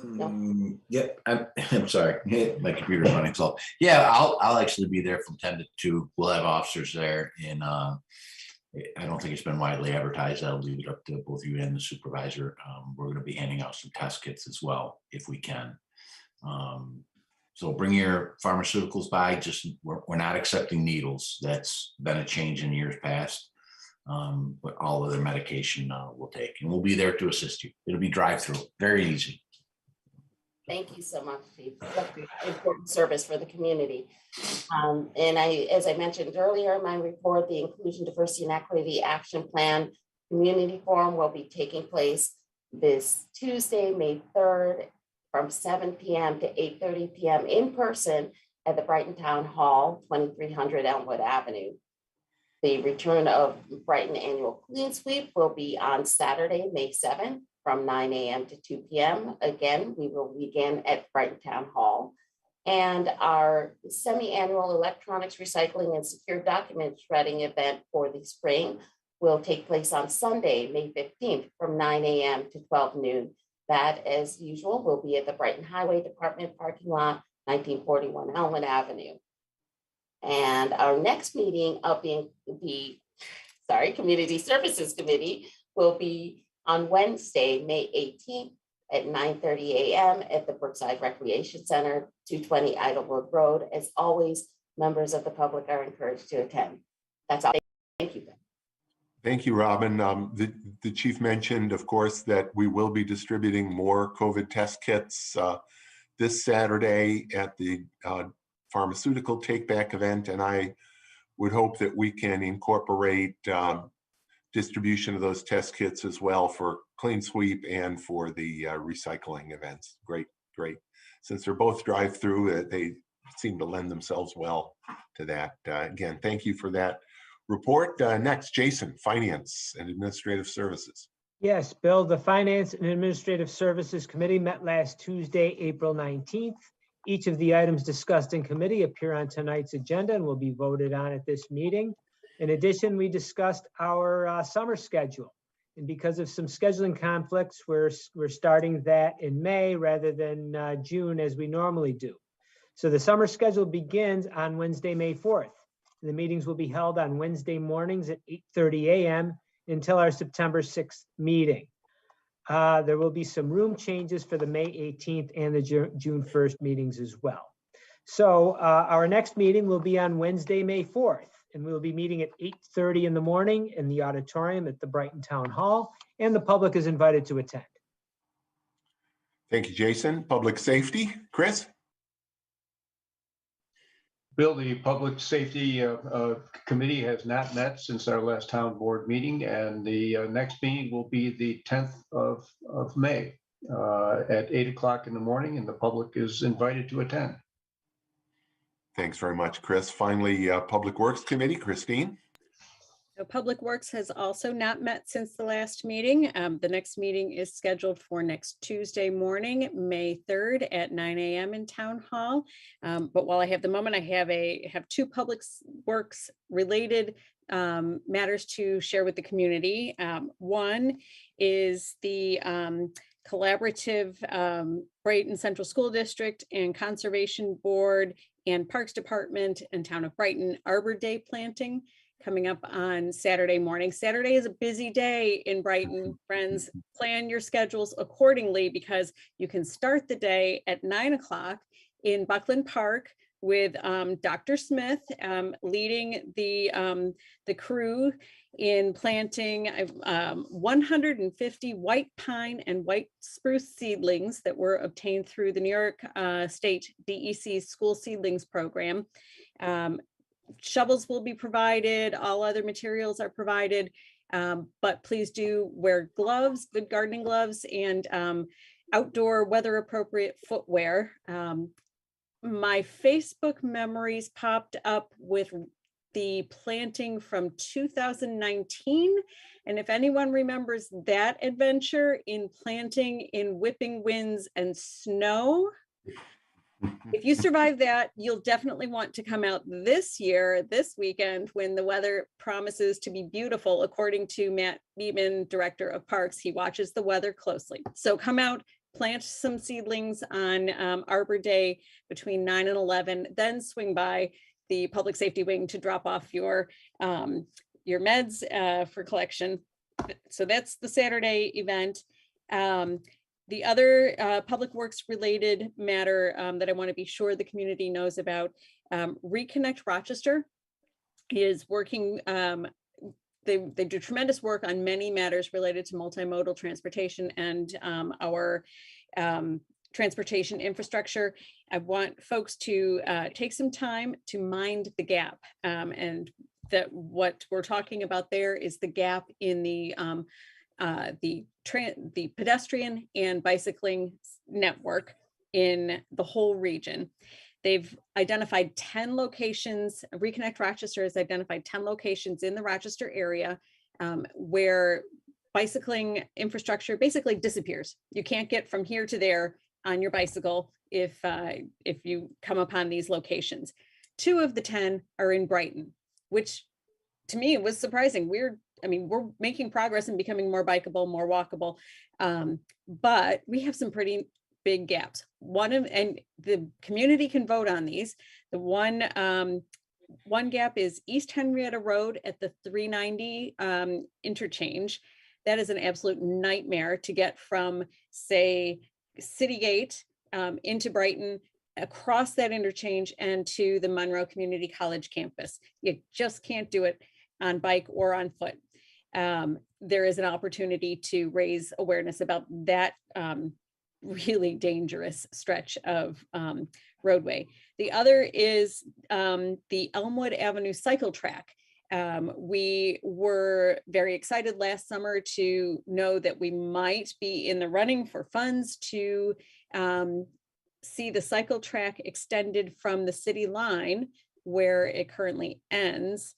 No? Yep, I'm sorry, my computer's running slow. Yeah, I'll actually be there from 10 to 2. We'll have officers there, and I don't think it's been widely advertised. I'll leave it up to both you and the supervisor. We're going to be handing out some test kits as well, if we can. So bring your pharmaceuticals by. Just we're not accepting needles. That's been a change in years past. But all other medication we'll take, and we'll be there to assist you. It'll be drive-through, very easy. Thank you so much, Chief. That's an important service for the community. And as I mentioned earlier in my report, the Inclusion, Diversity, and Equity Action Plan Community Forum will be taking place this Tuesday, May 3rd, from 7 p.m. to 8:30 p.m. in person at the Brighton Town Hall, 2300 Elmwood Avenue. The return of Brighton Annual Clean Sweep will be on Saturday, May 7th, from 9 a.m. to 2 p.m. Again, we will begin at Brighton Town Hall. And our semi-annual electronics recycling and secure document shredding event for the spring will take place on Sunday, May 15th, from 9 a.m. to 12 noon. That, as usual, will be at the Brighton Highway Department parking lot, 1941 Elmwood Avenue. And our next meeting of the Community Services Committee will be on Wednesday, May 18th at 9:30 a.m. at the Brookside Recreation Center, 220 Idlewood Road. As always, members of the public are encouraged to attend. That's all. Thank you. Thank you, Robin. The chief mentioned, of course, that we will be distributing more COVID test kits this Saturday at the pharmaceutical take-back event, and I would hope that we can incorporate distribution of those test kits as well for Clean Sweep and for the recycling events. Great. Since they're both drive-through, they seem to lend themselves well to that. Again, thank you for that report. Next, Jason, Finance and Administrative Services. Yes, Bill, the Finance and Administrative Services Committee met last Tuesday, April 19th. Each of the items discussed in committee appear on tonight's agenda and will be voted on at this meeting. In addition, we discussed our summer schedule. And because of some scheduling conflicts, we're starting that in May rather than June as we normally do. So the summer schedule begins on Wednesday, May 4th. The meetings will be held on Wednesday mornings at 8:30 a.m. until our September 6th meeting. There will be some room changes for the May 18th and the June 1st meetings as well. So our next meeting will be on Wednesday, May 4th, and we will be meeting at 8:30 in the morning in the auditorium at the Brighton Town Hall, and the public is invited to attend. Thank you, Jason. Public Safety, Chris? Bill, the Public Safety Committee has not met since our last town board meeting, and the next meeting will be the 10th of May at 8 o'clock in the morning, and the public is invited to attend. Thanks very much, Chris. Finally, Public Works Committee, Christine? So Public Works has also not met since the last meeting. The next meeting is scheduled for next Tuesday morning, May 3rd at 9 a.m. in Town Hall. But while I have the moment, I have two Public Works related matters to share with the community. One is the collaborative Brighton Central School District and Conservation Board and Parks Department and Town of Brighton Arbor Day planting coming up on Saturday morning. Saturday is a busy day in Brighton, friends. Plan your schedules accordingly because you can start the day at 9 o'clock in Buckland Park with Dr. Smith leading the crew in planting 150 white pine and white spruce seedlings that were obtained through the New York State DEC School Seedlings Program. Shovels will be provided, all other materials are provided, but please do wear gloves, good gardening gloves, and outdoor weather appropriate footwear. My Facebook memories popped up with the planting from 2019. And if anyone remembers that adventure in planting in whipping winds and snow, if you survive that, you'll definitely want to come out this year, this weekend, when the weather promises to be beautiful. According to Matt Beatman, Director of Parks, he watches the weather closely. So come out, plant some seedlings on Arbor Day between 9 and 11, then swing by the Public Safety Wing to drop off your meds for collection. So that's the Saturday event. The other Public Works related matter that I want to be sure the community knows about, Reconnect Rochester is working, they do tremendous work on many matters related to multimodal transportation and our transportation infrastructure. I want folks to take some time to mind the gap, and that what we're talking about there is the gap in the pedestrian and bicycling network in the whole region. They've identified 10 locations. Reconnect Rochester has identified 10 locations in the Rochester area where bicycling infrastructure basically disappears. You can't get from here to there on your bicycle if you come upon these locations. 2 of the 10 are in Brighton, which to me was surprising. We're I mean, we're making progress and becoming more bikeable, more walkable. But we have some pretty big gaps. And the community can vote on these. The one gap is East Henrietta Road at the 390 interchange. That is an absolute nightmare to get from, say, City Gate into Brighton, across that interchange and to the Monroe Community College campus. You just can't do it on bike or on foot. There is an opportunity to raise awareness about that really dangerous stretch of roadway. The other is the Elmwood Avenue cycle track. We were very excited last summer to know that we might be in the running for funds to see the cycle track extended from the city line where it currently ends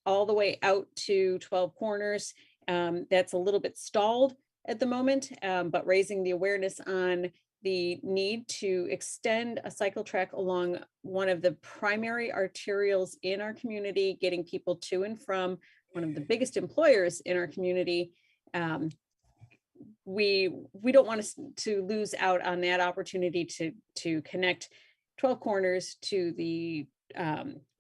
all the way out to 12 Corners. That's a little bit stalled at the moment, but raising the awareness on the need to extend a cycle track along one of the primary arterials in our community, getting people to and from one of the biggest employers in our community. We don't want to lose out on that opportunity to connect 12 Corners to the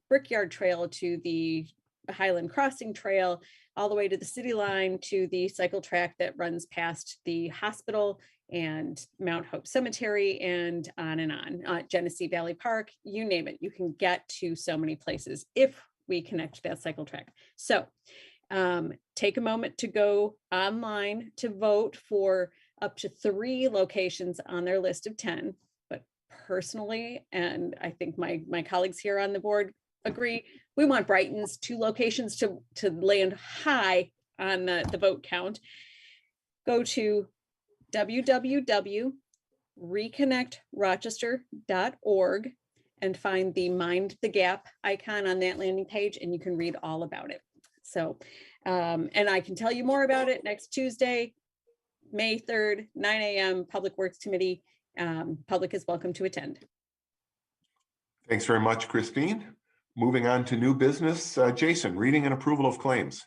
Brickyard Trail, to the Highland Crossing Trail, all the way to the city line, to the cycle track that runs past the hospital and Mount Hope Cemetery, and on. Genesee Valley Park, you name it. You can get to so many places if we connect that cycle track. So take a moment to go online to vote for up to 3 locations on their list of 10. But personally, and I think my colleagues here on the board agree, we want Brighton's 2 locations to land high on the vote count. Go to www.reconnectrochester.org and find the Mind the Gap icon on that landing page, and you can read all about it. So, and I can tell you more about it next Tuesday, May 3rd, 9 a.m., Public Works Committee. Public is welcome to attend. Thanks very much, Christine. Moving on to new business. Jason, reading and approval of claims.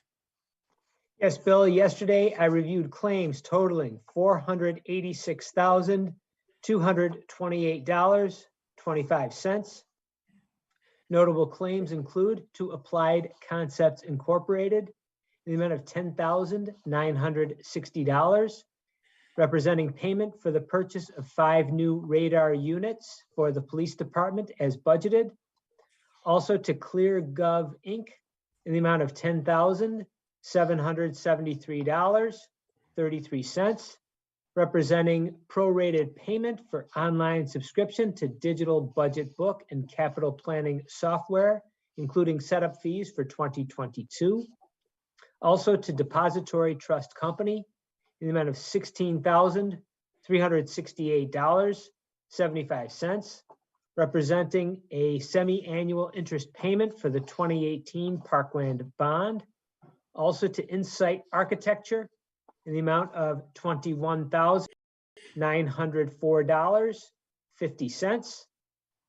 Yes, Bill, yesterday I reviewed claims totaling $486,228.25. Notable claims include to Applied Concepts Incorporated in the amount of $10,960, representing payment for the purchase of 5 new radar units for the police department as budgeted. Also to ClearGov Inc. in the amount of $10,773.33, representing prorated payment for online subscription to digital budget book and capital planning software, including setup fees for 2022. Also to Depository Trust Company in the amount of $16,368.75, representing a semi-annual interest payment for the 2018 Parkland bond. Also to Insight Architecture in the amount of $21,904.50,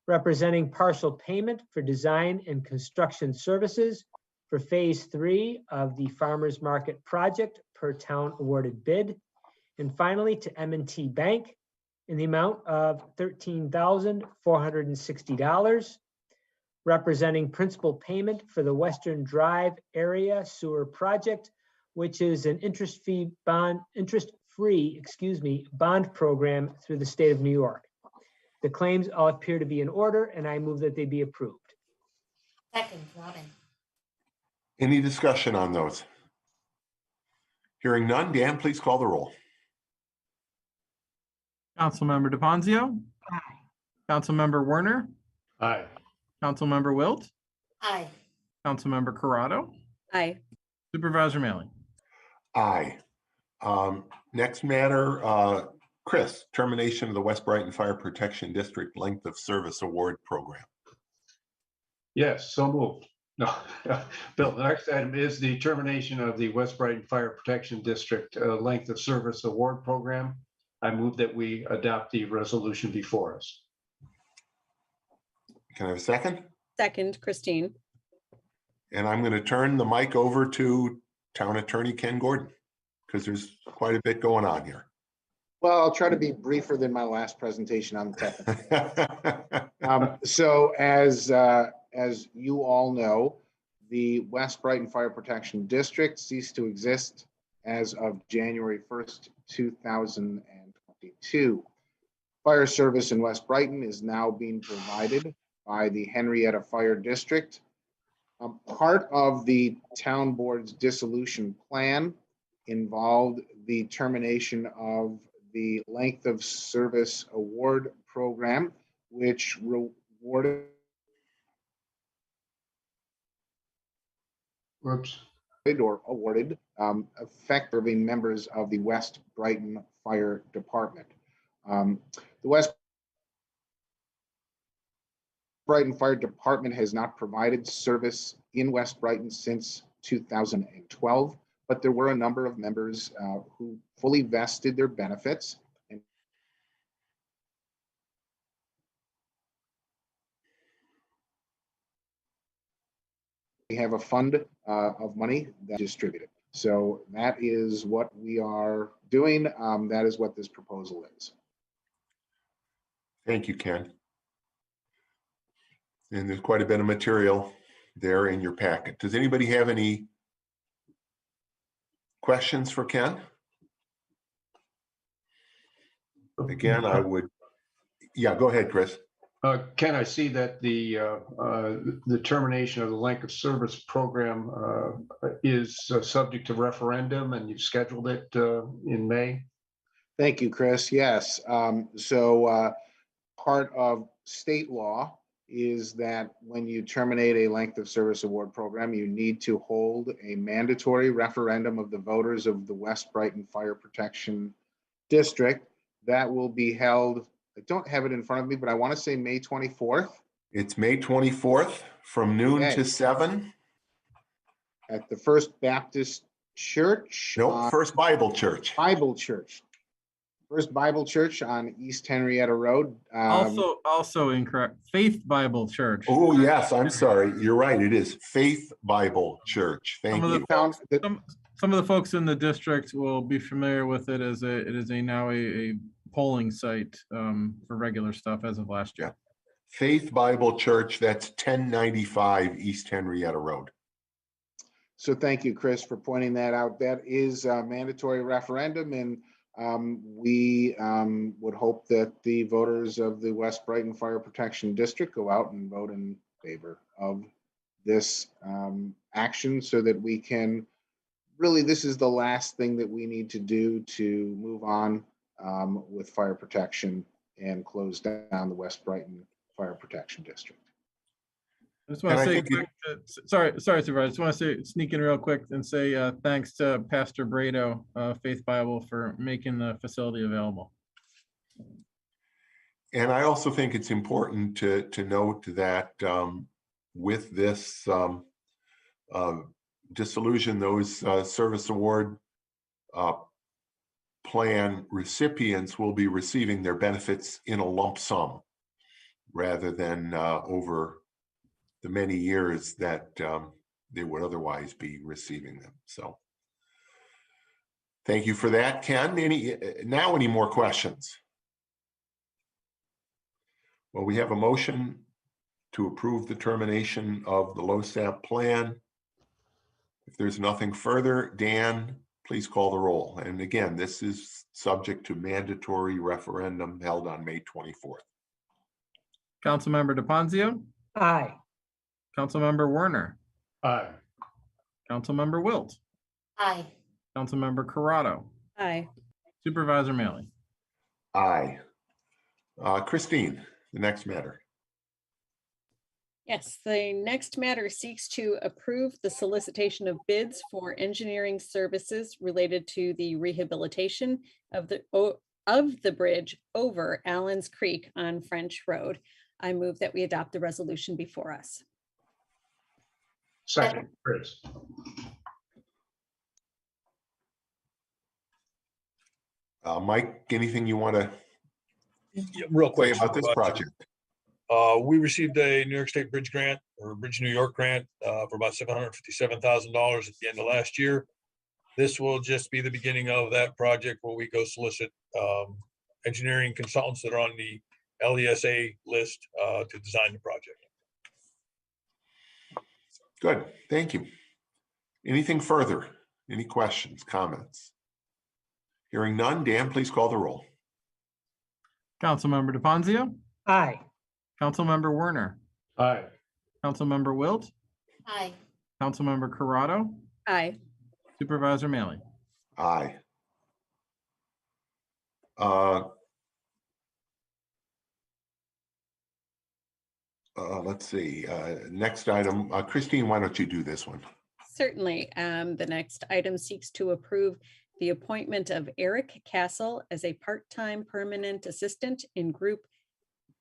representing partial payment for design and construction services for Phase 3 of the Farmers Market project per town awarded bid. And finally to M&T Bank in the amount of $13,460, representing principal payment for the Western Drive area sewer project, which is an interest-free bond program through the state of New York. The claims all appear to be in order, and I move that they be approved. Second, Robin. Any discussion on those? Hearing none, Dan, please call the roll. Councilmember DePonzio. Councilmember Werner. Aye. Councilmember Wilt. Aye. Councilmember Corrado. Aye. Supervisor Mailing. Aye. Next matter, Chris, termination of the West Brighton Fire Protection District Length of Service Award Program. Yes, so moved. No, Bill, the next item is the termination of the West Brighton Fire Protection District Length of Service Award Program. I move that we adopt the resolution before us. Can I have a second? Second, Christine. And I'm going to turn the mic over to Town Attorney Ken Gordon, because there's quite a bit going on here. Well, I'll try to be briefer than my last presentation on the technical. So as you all know, the West Brighton Fire Protection District ceased to exist as of January 1st, 2022. Fire service in West Brighton is now being provided by the Henrietta Fire District. Part of the town board's dissolution plan involved the termination of the length of service award program, which rewarded or awarded effective members of the West Brighton Fire Department. The West Brighton Fire Department has not provided service in West Brighton since 2012, but there were a number of members who fully vested their benefits. And we have a fund of money that is distributed. So that is what we are doing. That is what this proposal is. Thank you, Ken. And there's quite a bit of material there in your packet. Does anybody have any questions for Ken? Again, I would, yeah, go ahead, Chris. Ken, I see that the termination of the length of service program is subject to referendum, and you've scheduled it in May. Thank you, Chris. Yes. Part of state law is that when you terminate a length of service award program, you need to hold a mandatory referendum of the voters of the West Brighton Fire Protection District. That will be held, I don't have it in front of me, but I want to say May 24th. It's May 24th from noon to 7. At the First Baptist Church. Nope, First Bible Church. First Bible Church on East Henrietta Road. Also incorrect. Faith Bible Church. Oh, yes, I'm sorry. You're right. It is Faith Bible Church. Thank you. Some of the folks in the district will be familiar with it as it is now a polling site for regular stuff as of last year. Faith Bible Church, that's 1095 East Henrietta Road. So thank you, Chris, for pointing that out. That is a mandatory referendum, and we would hope that the voters of the West Brighton Fire Protection District go out and vote in favor of this action so that we can really, this is the last thing that we need to do to move on with fire protection and close down the West Brighton Fire Protection District. I just want to say, sorry, Supervisor. I just want to sneak in real quick and say thanks to Pastor Brado, Faith Bible, for making the facility available. And I also think it's important to note that with this dissolution, those service award plan recipients will be receiving their benefits in a lump sum rather than over the many years that they would otherwise be receiving them. So thank you for that, Ken. Any more questions? Well, we have a motion to approve the termination of the LoSAP plan. If there's nothing further, Dan, please call the roll. And again, this is subject to mandatory referendum held on May 24th. Councilmember DePonzio? Aye. Councilmember Werner? Aye. Councilmember Wilt? Aye. Councilmember Corrado? Aye. Supervisor Mailey? Aye. Christine, the next matter. Yes, the next matter seeks to approve the solicitation of bids for engineering services related to the rehabilitation of the bridge over Allen's Creek on French Road. I move that we adopt the resolution before us. Second, Chris. Mike, anything you want to Real say quick about this project? We received a New York State Bridge grant or Bridge New York grant for about $757,000 at the end of last year. This will just be the beginning of that project where we go solicit engineering consultants that are on the LESA list to design the project. Good, thank you. Anything further? Any questions, comments? Hearing none, Dan, please call the roll. Councilmember DePonzio, Aye. Councilmember Werner, Aye. Councilmember Wilt, Aye. Councilmember Corrado, Aye. Supervisor Mailey. Aye. Let's see, next item, Christine, why don't you do this one? Certainly. The next item seeks to approve the appointment of Eric Castle as a part-time permanent assistant in Group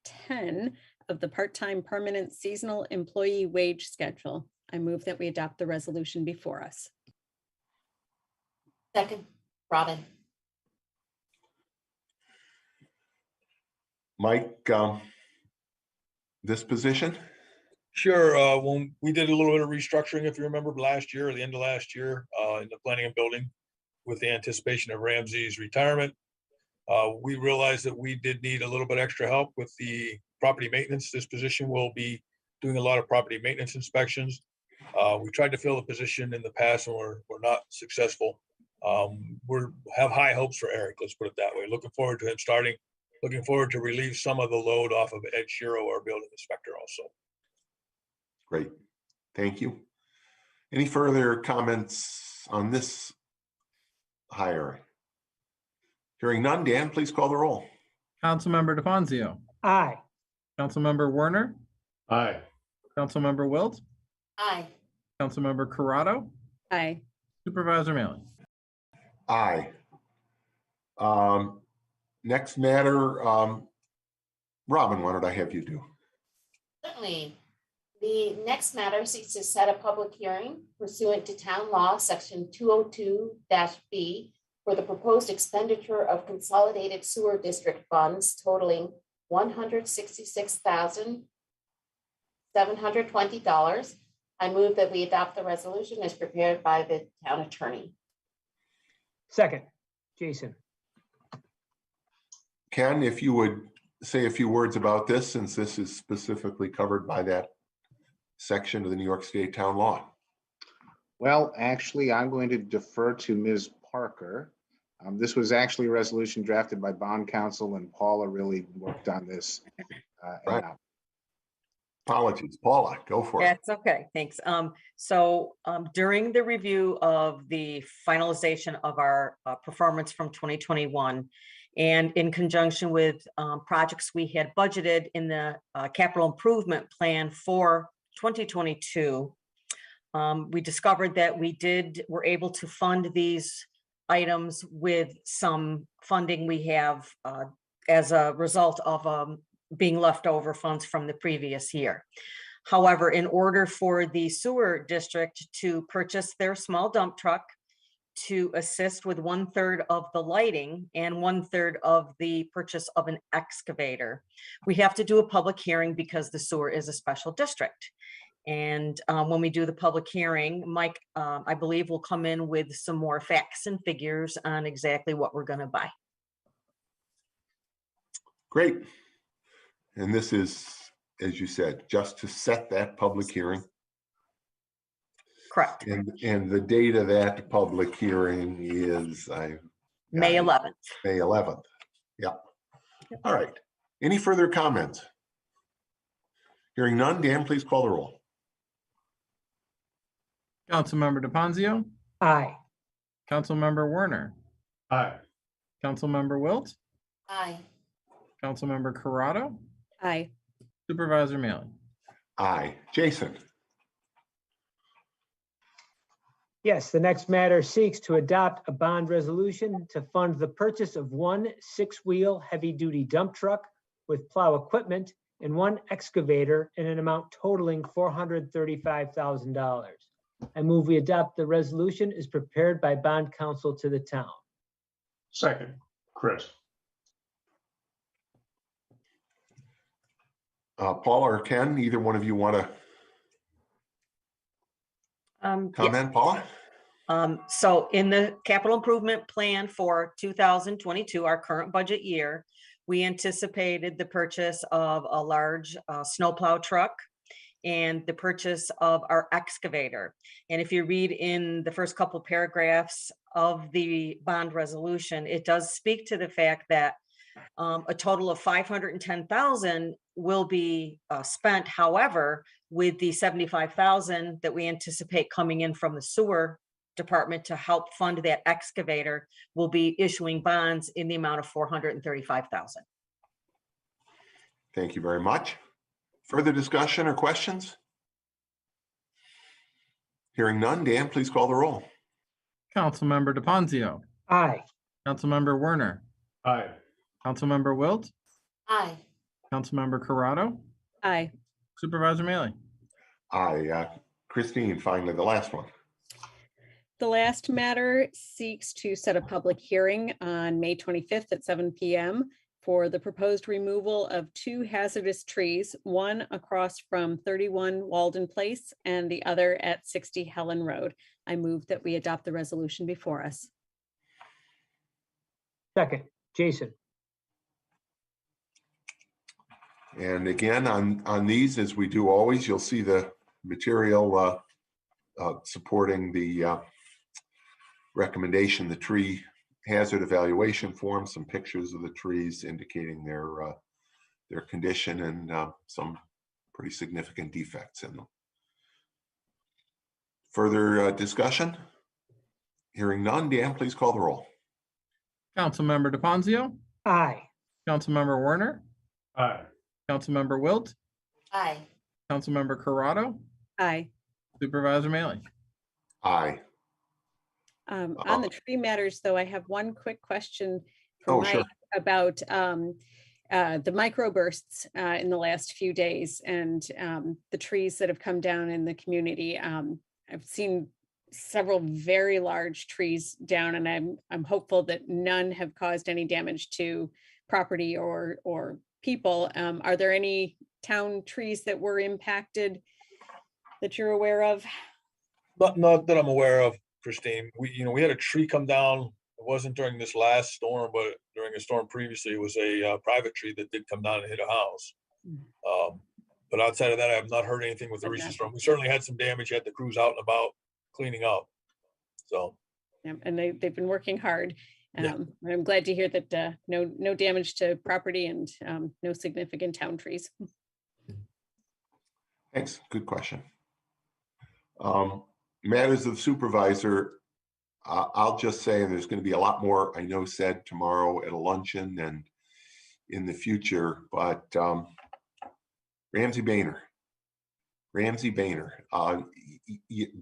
10 of the part-time permanent seasonal employee wage schedule. I move that we adopt the resolution before us. Second, Robin. Mike, this position? Sure. When we did a little bit of restructuring, if you remember last year or the end of last year in the planning and building with the anticipation of Ramsey's retirement, we realized that we did need a little bit extra help with the property maintenance. This position will be doing a lot of property maintenance inspections. We tried to fill the position in the past and we're not successful. We have high hopes for Eric, let's put it that way. Looking forward to him starting. Looking forward to relieve some of the load off of Ed Shiro, our building inspector also. Great, thank you. Any further comments on this hire? Hearing none, Dan, please call the roll. Councilmember DePonzio, Aye. Councilmember Werner, Aye. Councilmember Wilt, Aye. Councilmember Corrado, Aye. Supervisor Mailey. Aye. Next matter, Robin, why don't I have you do? Certainly. The next matter seeks to set a public hearing pursuant to town law, section 202-B, for the proposed expenditure of consolidated sewer district funds totaling $166,720. I move that we adopt the resolution as prepared by the town attorney. Second, Jason. Ken, if you would say a few words about this, since this is specifically covered by that section of the New York State town law. Well, actually, I'm going to defer to Ms. Parker. This was actually a resolution drafted by bond counsel, and Paula really worked on this. Right. Apologies, Paula, go for it. That's okay, thanks. During the review of the finalization of our performance from 2021, and in conjunction with projects we had budgeted in the capital improvement plan for 2022, we discovered that were able to fund these items with some funding we have as a result of being leftover funds from the previous year. However, in order for the sewer district to purchase their small dump truck to assist with 1/3 of the lighting and 1/3 of the purchase of an excavator, we have to do a public hearing because the sewer is a special district. And when we do the public hearing, Mike, I believe, will come in with some more facts and figures on exactly what we're going to buy. Great. And this is, as you said, just to set that public hearing. Correct. And the date of that public hearing is May 11th. May 11th. Yep. All right. Any further comments? Hearing none, Dan, please call the roll. Councilmember DePonzio, Aye. Councilmember Werner, Aye. Councilmember Wilt, Aye. Councilmember Corrado, Aye. Supervisor Mailey. Aye. Jason. Yes, the next matter seeks to adopt a bond resolution to fund the purchase of one 6-wheel heavy-duty dump truck with plow equipment and one excavator in an amount totaling $435,000. I move we adopt the resolution as prepared by bond counsel to the town. Second, Chris. Paula or Ken, either one of you want to Yes. comment, Paula? So in the capital improvement plan for 2022, our current budget year, we anticipated the purchase of a large snowplow truck and the purchase of our excavator. And if you read in the first couple paragraphs of the bond resolution, it does speak to the fact that a total of 510,000 will be spent. However, with the 75,000 that we anticipate coming in from the sewer department to help fund that excavator, we'll be issuing bonds in the amount of 435,000. Thank you very much. Further discussion or questions? Hearing none, Dan, please call the roll. Councilmember DePonzio, Aye. Councilmember Werner, Aye. Councilmember Wilt, Aye. Councilmember Corrado, Aye. Supervisor Mealy. Aye. Christine, finally, the last one. The last matter seeks to set a public hearing on May 25th at 7 p.m. for the proposed removal of 2 hazardous trees, one across from 31 Walden Place and the other at 60 Helen Road. I move that we adopt the resolution before us. Second, Jason. And again, on these, as we do always, you'll see the material supporting the recommendation, the tree hazard evaluation form, some pictures of the trees indicating their condition and some pretty significant defects in them. Further discussion? Hearing none, Dan, please call the roll. Councilmember DePonzio, Aye. Councilmember Werner, Aye. Councilmember Wilt, Aye. Councilmember Corrado, Aye. Supervisor Mealy. Aye. On the tree matters, though, I have one quick question for Oh, Mike sure. about the microbursts in the last few days and the trees that have come down in the community. I've seen several very large trees down, and I'm hopeful that none have caused any damage to property or people. Are there any town trees that were impacted that you're aware of? Not that I'm aware of, Christine. We had a tree come down. It wasn't during this last storm, but during a storm previously, it was a private tree that did come down and hit a house. But outside of that, I have not heard anything with the recent storm. We certainly had some damage, had the crews out and about cleaning up. So. Yeah, and they've been working hard. Yeah. I'm glad to hear that no damage to property and no significant town trees. Thanks. Good question. Matters of Supervisor, I'll just say, and there's going to be a lot more, I know, said tomorrow at a luncheon and in the future, but Ramsey Boehner,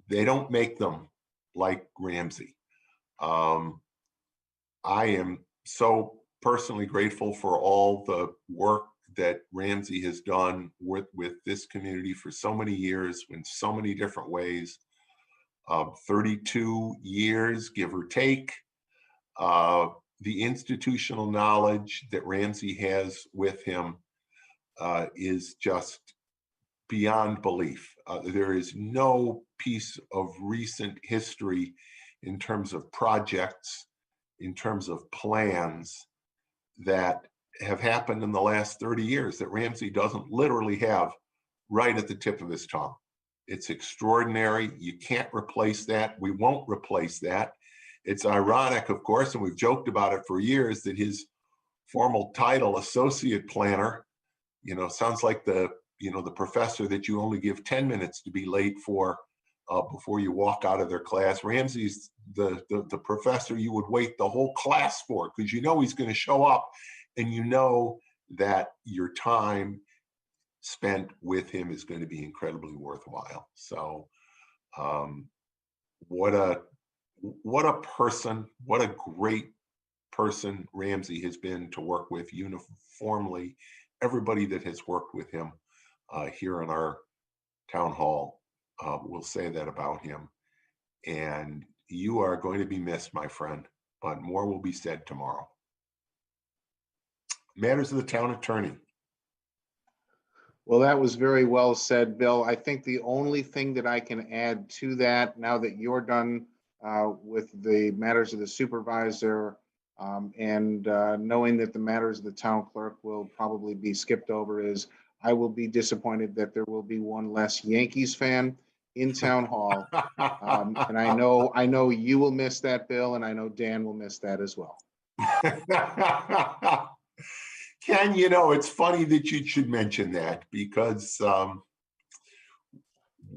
they don't make them like Ramsey. I am so personally grateful for all the work that Ramsey has done with this community for so many years in so many different ways. 32 years, give or take. The institutional knowledge that Ramsey has with him is just beyond belief. There is no piece of recent history in terms of projects, in terms of plans that have happened in the last 30 years that Ramsey doesn't literally have right at the tip of his tongue. It's extraordinary. You can't replace that. We won't replace that. It's ironic, of course, and we've joked about it for years, that his formal title, associate planner, sounds like the professor that you only give 10 minutes to be late for before you walk out of their class. Ramsey's the professor you would wait the whole class for, because he's going to show up, and that your time spent with him is going to be incredibly worthwhile. So what a person, what a great person Ramsey has been to work with uniformly. Everybody that has worked with him here in our town hall will say that about him. And you are going to be missed, my friend, but more will be said tomorrow. Matters of the town attorney. Well, that was very well said, Bill. I think the only thing that I can add to that, now that you're done with the matters of the supervisor, and knowing that the matters of the town clerk will probably be skipped over, is I will be disappointed that there will be one less Yankees fan in town hall. And I know you will miss that, Bill, and I know Dan will miss that as well. Ken, you know, it's funny that you should mention that because,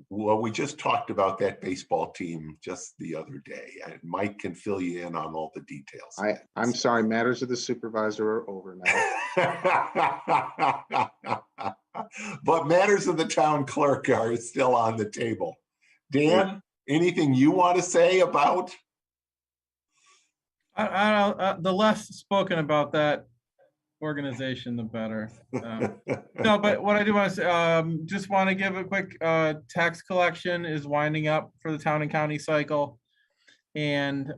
well, we just talked about that baseball team just the other day, and Mike can fill you in on all the details. I'm sorry, matters of the supervisor are over now. But matters of the town clerk are still on the table. Dan, anything you want to say about? The less spoken about that organization, the better. No, but what I do want to say, just want to give a quick tax collection is winding up for the town and county cycle. And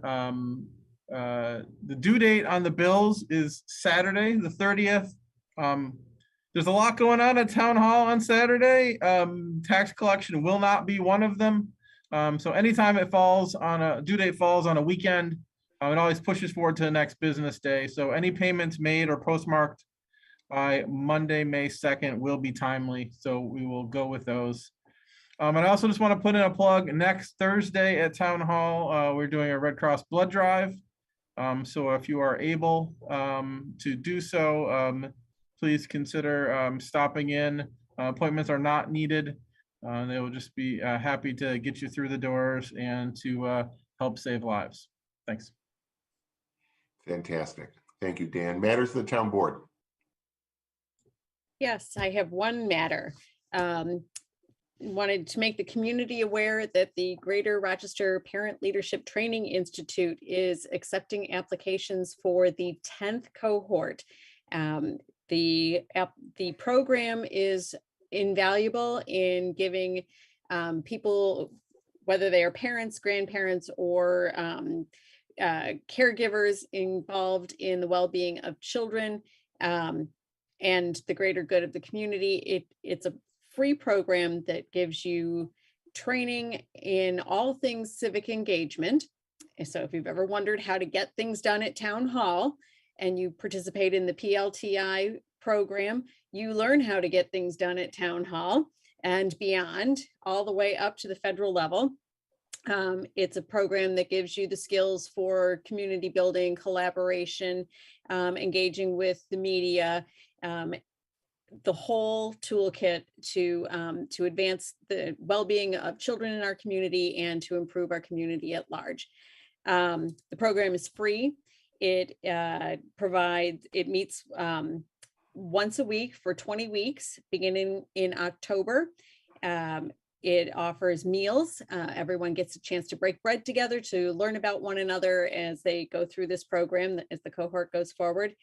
the due date on the bills is Saturday, the 30th. There's a lot going on at town hall on Saturday. Tax collection will not be one of them. So anytime it falls on a due date falls on a weekend, it always pushes forward to the next business day. So any payments made or postmarked by Monday, May 2nd will be timely. So we will go with those. And I also just want to put in a plug. Next Thursday at Town Hall, we're doing a Red Cross blood drive. So if you are able to do so, please consider stopping in. Appointments are not needed. They will just be happy to get you through the doors and to help save lives. Thanks. Fantastic. Thank you, Dan. Matters of the town board. Yes, I have one matter. Wanted to make the community aware that the Greater Rochester Parent Leadership Training Institute is accepting applications for the 10th cohort. The program is invaluable in giving people, whether they are parents, grandparents, or caregivers involved in the well-being of children and the greater good of the community. It's a free program that gives you training in all things civic engagement. And so if you've ever wondered how to get things done at town hall and you participate in the PLTI program, you learn how to get things done at town hall and beyond, all the way up to the federal level. It's a program that gives you the skills for community building, collaboration, engaging with the media, the whole toolkit to advance the well-being of children in our community and to improve our community at large. The program is free. It meets once a week for 20 weeks, beginning in October. It offers meals. Everyone gets a chance to break bread together to learn about one another as they go through this program, as the cohort goes forward.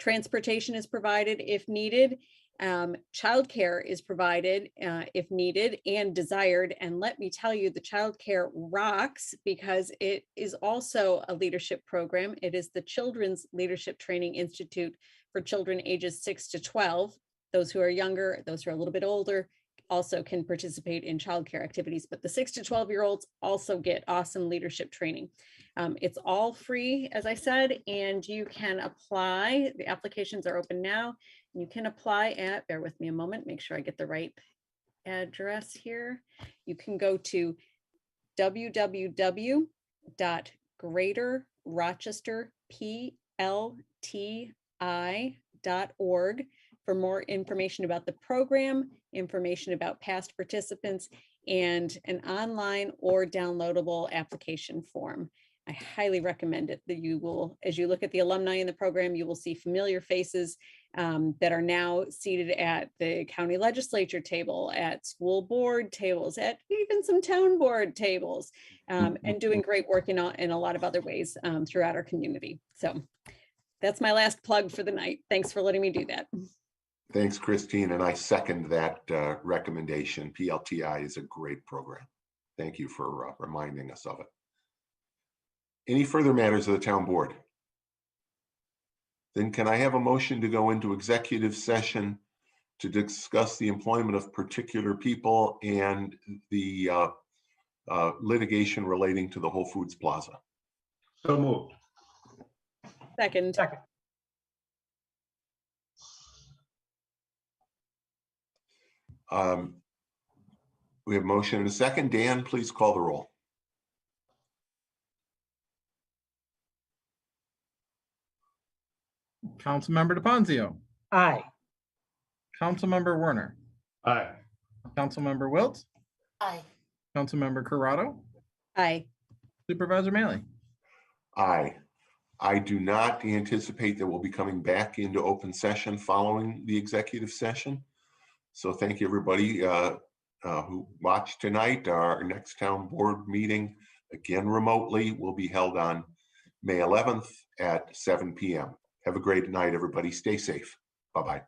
Transportation is provided if needed. Childcare is provided if needed and desired. And let me tell you, the childcare rocks because it is also a leadership program. It is the Children's Leadership Training Institute for children ages 6 to 12. Those who are younger, those who are a little bit older, also can participate in childcare activities, but the 6 to 12-year-olds also get awesome leadership training. It's all free, as I said, and you can apply. The applications are open now. You can apply at, bear with me a moment, make sure I get the right address here. You can go to www.greaterrochesterplti.org for more information about the program, information about past participants, and an online or downloadable application form. I highly recommend it. That you will, as you look at the alumni in the program, you will see familiar faces that are now seated at the county legislature table, at school board tables, at even some town board tables, and doing great work in a lot of other ways throughout our community. So that's my last plug for the night. Thanks for letting me do that. Thanks, Christine, and I second that recommendation. PLTI is a great program. Thank you for reminding us of it. Any further matters of the town board? Then can I have a motion to go into executive session to discuss the employment of particular people and the litigation relating to the Whole Foods Plaza. So moved. Second. Second. We have motion and a second. Dan, please call the roll. Councilmember DePonzio, Aye. Councilmember Werner, Aye. Councilmember Wilt, Aye. Councilmember Corrado, Aye. Supervisor Maley. Aye. I do not anticipate that we'll be coming back into open session following the executive session. So thank you, everybody who watched tonight. Our next town board meeting, again remotely, will be held on May 11th at 7 p.m. Have a great night, everybody. Stay safe. Bye-bye.